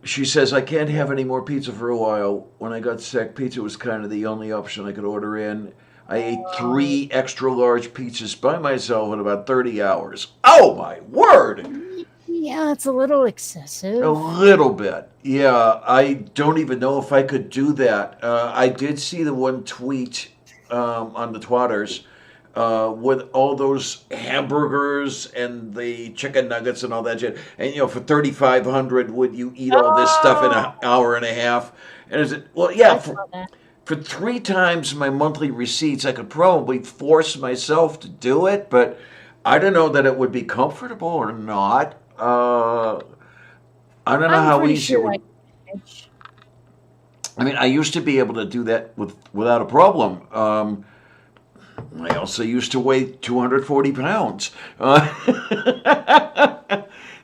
She says, I can't have any more pizza for a while. When I got sick, pizza was kind of the only option I could order in. I ate 3 extra large pizzas by myself in about 30 hours. Oh my word! Yeah, it's a little A excessive. little bit. Yeah, I don't even know if I could do that. I did see the one tweet on the Twatters with all those hamburgers and the chicken nuggets and all that shit. And for 3,500, would you eat all this stuff in an hour and a half? And is it well? Yeah, I saw that. for 3 times my monthly receipts, I could probably force myself to do it, but I don't know that it would be comfortable or not. I don't know I'm how pretty easy it sure would. I mean, I used to be able to do that without a problem. I also used to weigh 240 pounds.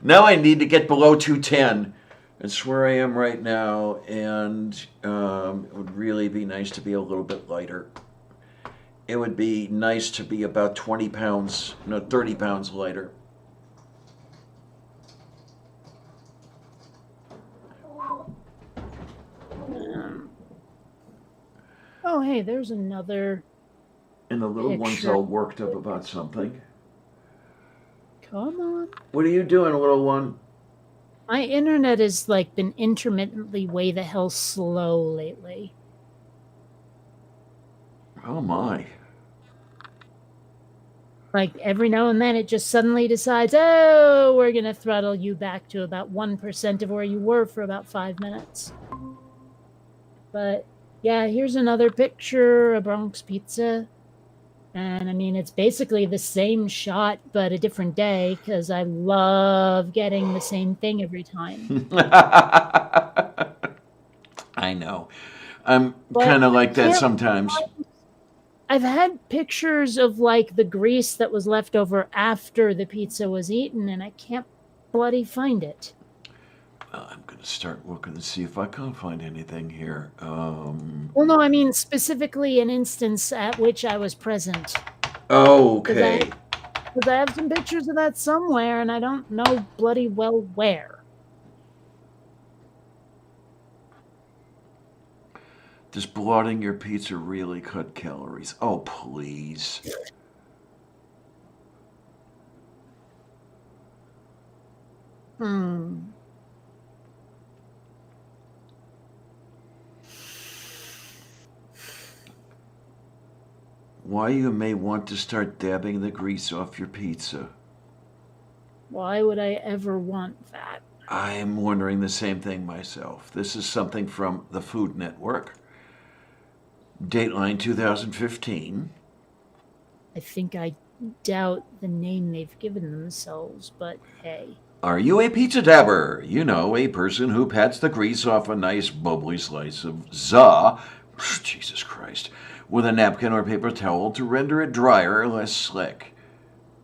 Now I need to get below 210. That's where I am right now, and it would really be nice to be a little bit lighter. It would be nice to be about 20 pounds, no, 30 pounds lighter. Oh, hey, there's another And the little one's picture. all worked up about something. Come on. What are you doing, little one? My internet has been intermittently way the hell slow lately. Oh my. Every now and then it just suddenly decides, oh, we're going to throttle you back to about 1% of where you were for about 5 minutes. But yeah, here's another picture of Bronx Pizza. And I mean, it's basically the same shot, but a different day, because I love getting the same thing every time. I know. I'm But kind of I like that can't sometimes. I've had pictures of the grease that was left over after the pizza was eaten, and I can't bloody find it. I'm going to start looking to see if I can find anything here. Well, no, I mean specifically an instance at which I was present. Okay. Because I have some pictures of that somewhere, and I don't know bloody well where. Does blotting your pizza really cut calories? Oh, please. Why you may want to start dabbing the grease off your pizza. Why would I ever want that? I'm wondering the same thing myself. This is something from the Food Network. Dateline 2015. I think I doubt the name they've given themselves, but hey. Are you a pizza dabber? You know, a person who pats the grease off a nice bubbly slice of za, Jesus Christ, with a napkin or paper towel to render it drier or less slick.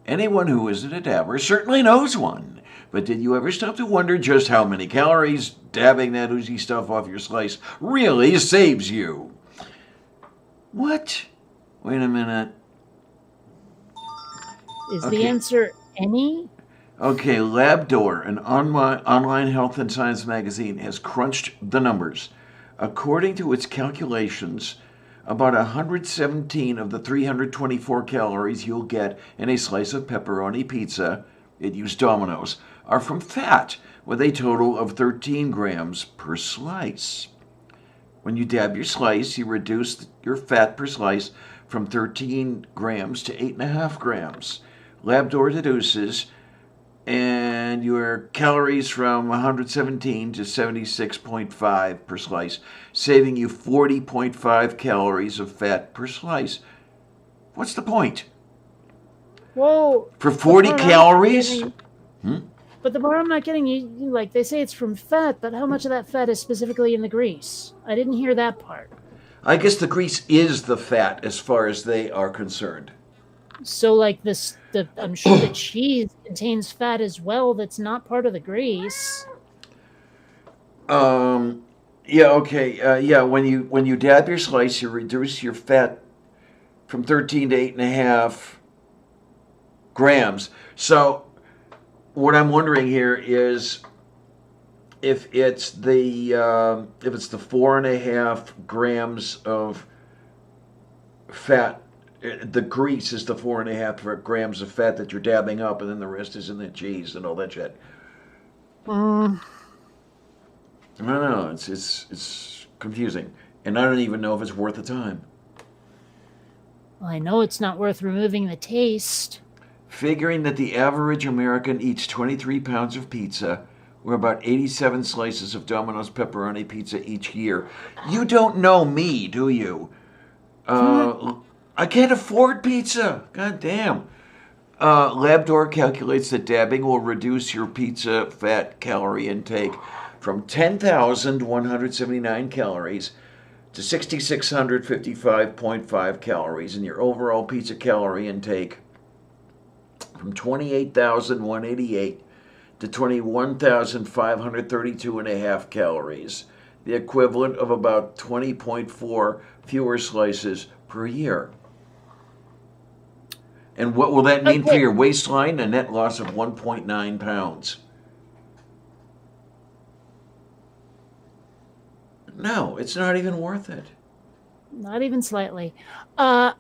Anyone who isn't a dabber certainly knows one. But did you ever stop to wonder just how many calories dabbing that oozy stuff off your slice really saves you? What? Wait a minute. Is the Okay. answer any? Okay, LabDoor, an online health and science magazine, has crunched the numbers. According to its calculations, about 117 of the 324 calories you'll get in a slice of pepperoni pizza, it used Domino's, are from fat, with a total of 13 grams per slice. When you dab your slice, you reduce your fat per slice from 13 grams to 8.5 grams. LabDoor deduces and your calories from 117 to 76.5 per slice, saving you 40.5 calories of fat per slice. What's the point? Well, For 40 calories? But the part I'm not getting, you like they say it's from fat, but how much of that fat is specifically in the grease? I didn't hear that part. I guess the grease is the fat as far as they are concerned. So, like I'm sure the cheese contains fat as well. That's not part of the grease. Yeah, okay. Yeah, when you dab your slice, you reduce your fat from 13 to 8.5 grams. So, what I'm wondering here is if it's the 4.5 grams of fat. The grease is the 4.5 grams of fat that you're dabbing up, and then the rest is in the cheese and all that shit. I don't know. It's confusing, and I don't even know if it's worth the time. Well, I know it's not worth removing the taste. Figuring that the average American eats 23 pounds of pizza, or about 87 slices of Domino's pepperoni pizza each year. You don't know me, do you? I can't afford pizza. God damn. LabDoor calculates that dabbing will reduce your pizza fat calorie intake from 10,179 calories to 6,655.5 calories, and your overall pizza calorie intake from 28,188 to 21,532.5 calories, the equivalent of about 20.4 fewer slices per year. And what will that mean for your waistline? A net loss of 1.9 pounds. No, it's not even worth it. Not even slightly. I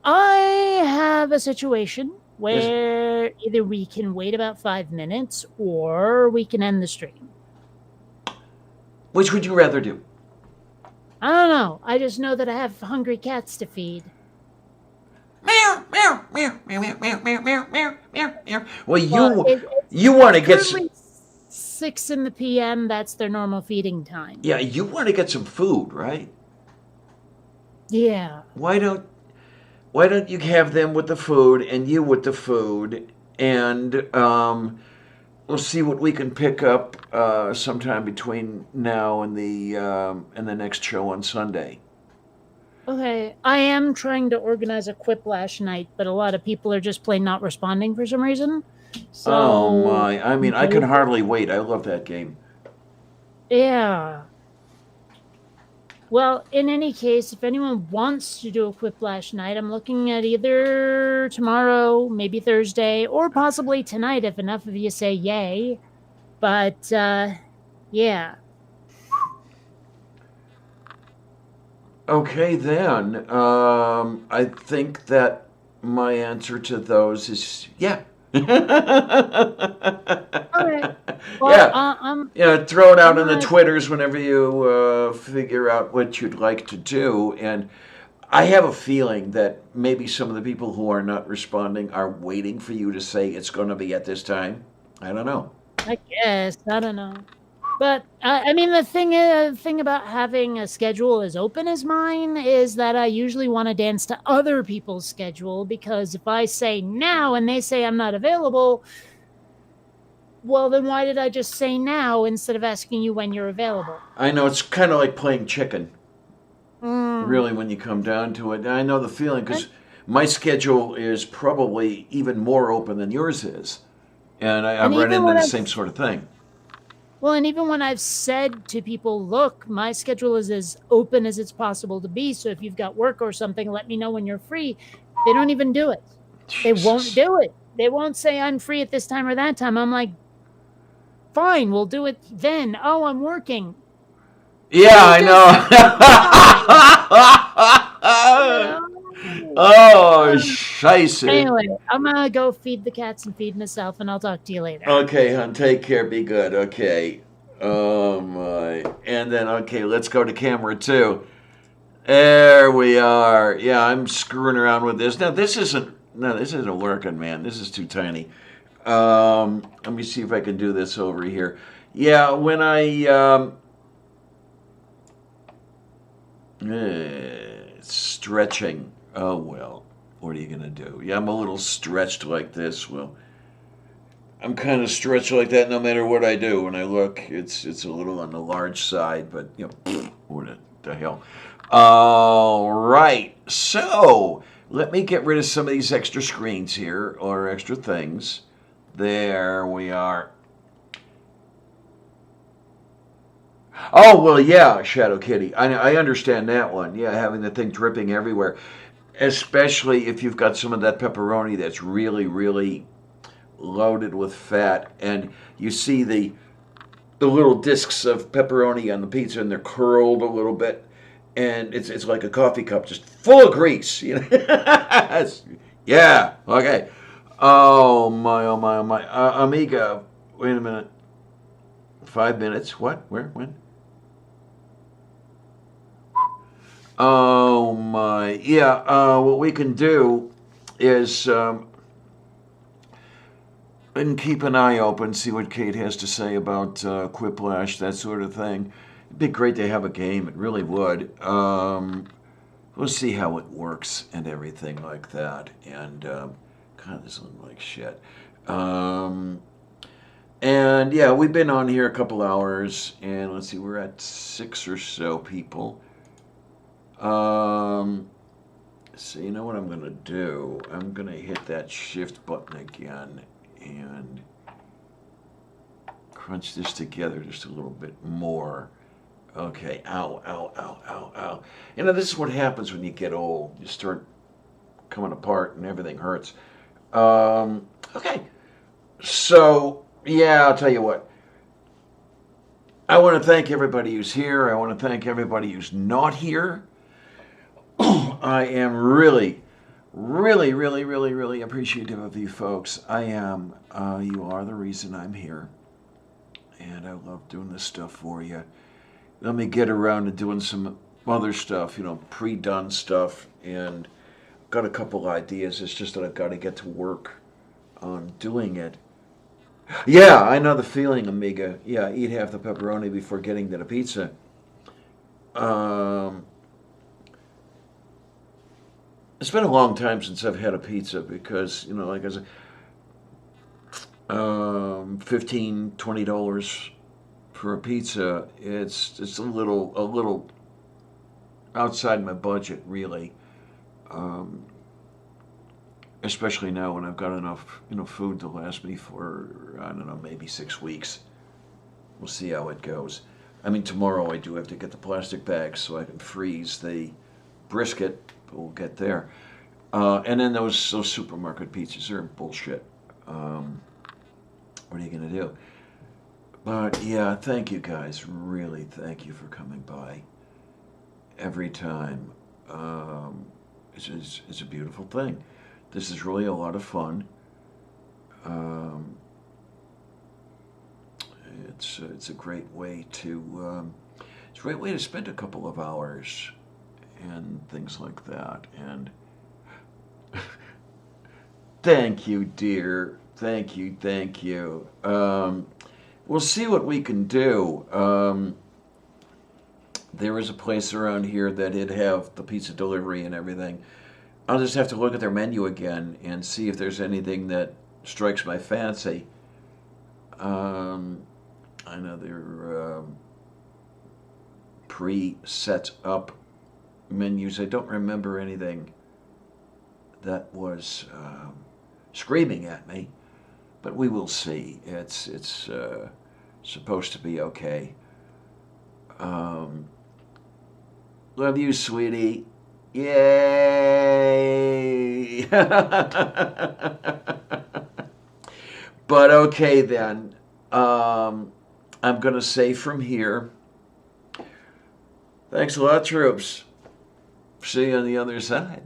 have a situation where either we can wait about 5 minutes or we can end the stream. Which would you rather do? I don't know. I just know that I have hungry cats to feed. Meow, meow, meow, meow, meow, meow, meow, meow, meow, meow. Well, it's you want to get currently 6 in the PM. That's their normal feeding time. Yeah, you want to get some food, right? Yeah. Why don't you have them with the food and you with the food, and we'll see what we can pick up sometime between now and the next show on Sunday. Okay, I am trying to organize a Quiplash night, but a lot of people are just plain not responding for some reason. So, oh my! I mean, I can hardly wait. I love that game. Yeah. Well, in any case, if anyone wants to do a Quiplash night, I'm looking at either tomorrow, maybe Thursday, or possibly tonight if enough of you say yay. But, yeah. Okay, then. I think that my answer to those is yeah. Okay. Well, yeah. Throw it out on the Twitters whenever you figure out what you'd like to do. And I have a feeling that maybe some of the people who are not responding are waiting for you to say it's going to be at this time. I don't know. I guess. I don't know. But I mean, the thing about having a schedule as open as mine is that I usually want to dance to other people's schedule, because if I say now and they say I'm not available, well, then why did I just say now instead of asking you when you're available? I know it's kind of like playing chicken, Mm. really, when you come down to it. I know the feeling because my schedule is probably even more open than yours is, and I And run even into when the I've same sort of thing. Well, and even when I've said to people, look, my schedule is as open as it's possible to be. So if you've got work or something, let me know when you're free. They don't even do it. They won't Jesus. do it. They won't say I'm free at this time or that time. I'm like, fine, we'll do it then. Oh, I'm working. Yeah, You I just know. no. Oh, Um, scheisse. anyway, I'm gonna go feed the cats and feed myself, and I'll talk to you later. Okay, hon, take care. Be good. Okay. Oh my. And then okay, let's go to camera two. There we are. Yeah, I'm screwing around with this. Now this isn't. No, this isn't working, man. This is too tiny. Let me see if I can do this over here. Yeah, when I stretching. Oh well. What are you gonna do? Yeah, I'm a little stretched like this. Well, I'm kind of stretched like that no matter what I do. When I look, it's a little on the large side, but you know, what the hell. All right, so let me get rid of some of these extra screens here or extra things. There we are. Oh well, yeah, Shadow Kitty. I understand that one. Yeah, having the thing dripping everywhere, especially if you've got some of that pepperoni that's really loaded with fat, and you see the little discs of pepperoni on the pizza, and they're curled a little bit, and it's like a coffee cup just full of grease. You know? Yeah. Okay. Oh my! Oh my! Oh my! Amiga, wait a minute. 5 minutes. What? Where? When? Oh my! Yeah. What we can do is and keep an eye open, see what Kate has to say about Quiplash, that sort of thing. It'd be great to have a game. It really would. We'll see how it works and everything like that. And God, this looks like shit. Um, and yeah, we've been on here a couple hours, and let's see, we're at 6 or so people. So you know what I'm gonna do? I'm gonna hit that shift button again and crunch this together just a little bit more. Okay, ow, ow, ow, ow, ow. You know, this is what happens when you get old. You start coming apart and everything hurts. Okay, so yeah, I'll tell you what. I want to thank everybody who's here. I want to thank everybody who's not here. I am really appreciative of you folks. I am. You are the reason I'm here. And I love doing this stuff for you. Let me get around to doing some other stuff, you know, pre-done stuff, and got a couple ideas. It's just that I've got to get to work on doing it. Yeah, I know the feeling, Amiga. Yeah, eat half the pepperoni before getting to the pizza. Um, it's been a long time since I've had a pizza because, you know, like I said, $15, $20 for a pizza. It's a little outside my budget, really. Um, Especially now when I've got enough, you know, food to last me for I don't know, maybe 6 weeks. We'll see how it goes. I mean, tomorrow I do have to get the plastic bags so I can freeze the brisket. But we'll get there. And then those supermarket pizzas are bullshit. Um, what are you gonna do? But yeah, thank you guys. Really, thank you for coming by every time. Um, it's a beautiful thing. This is really a lot of fun. Um, it's a great way to it's a great way to spend a couple of hours and things like that. And thank you, dear. Thank you. we'll see what we can do. There is a place around here that did have the pizza delivery and everything. I'll just have to look at their menu again and see if there's anything that strikes my fancy. I know they're pre-set up menus. I don't remember anything that was screaming at me, but we will see. It's supposed to be okay. Love you, sweetie. Yay! But okay then. I'm gonna say from here. Thanks a lot, troops. See you on the other side.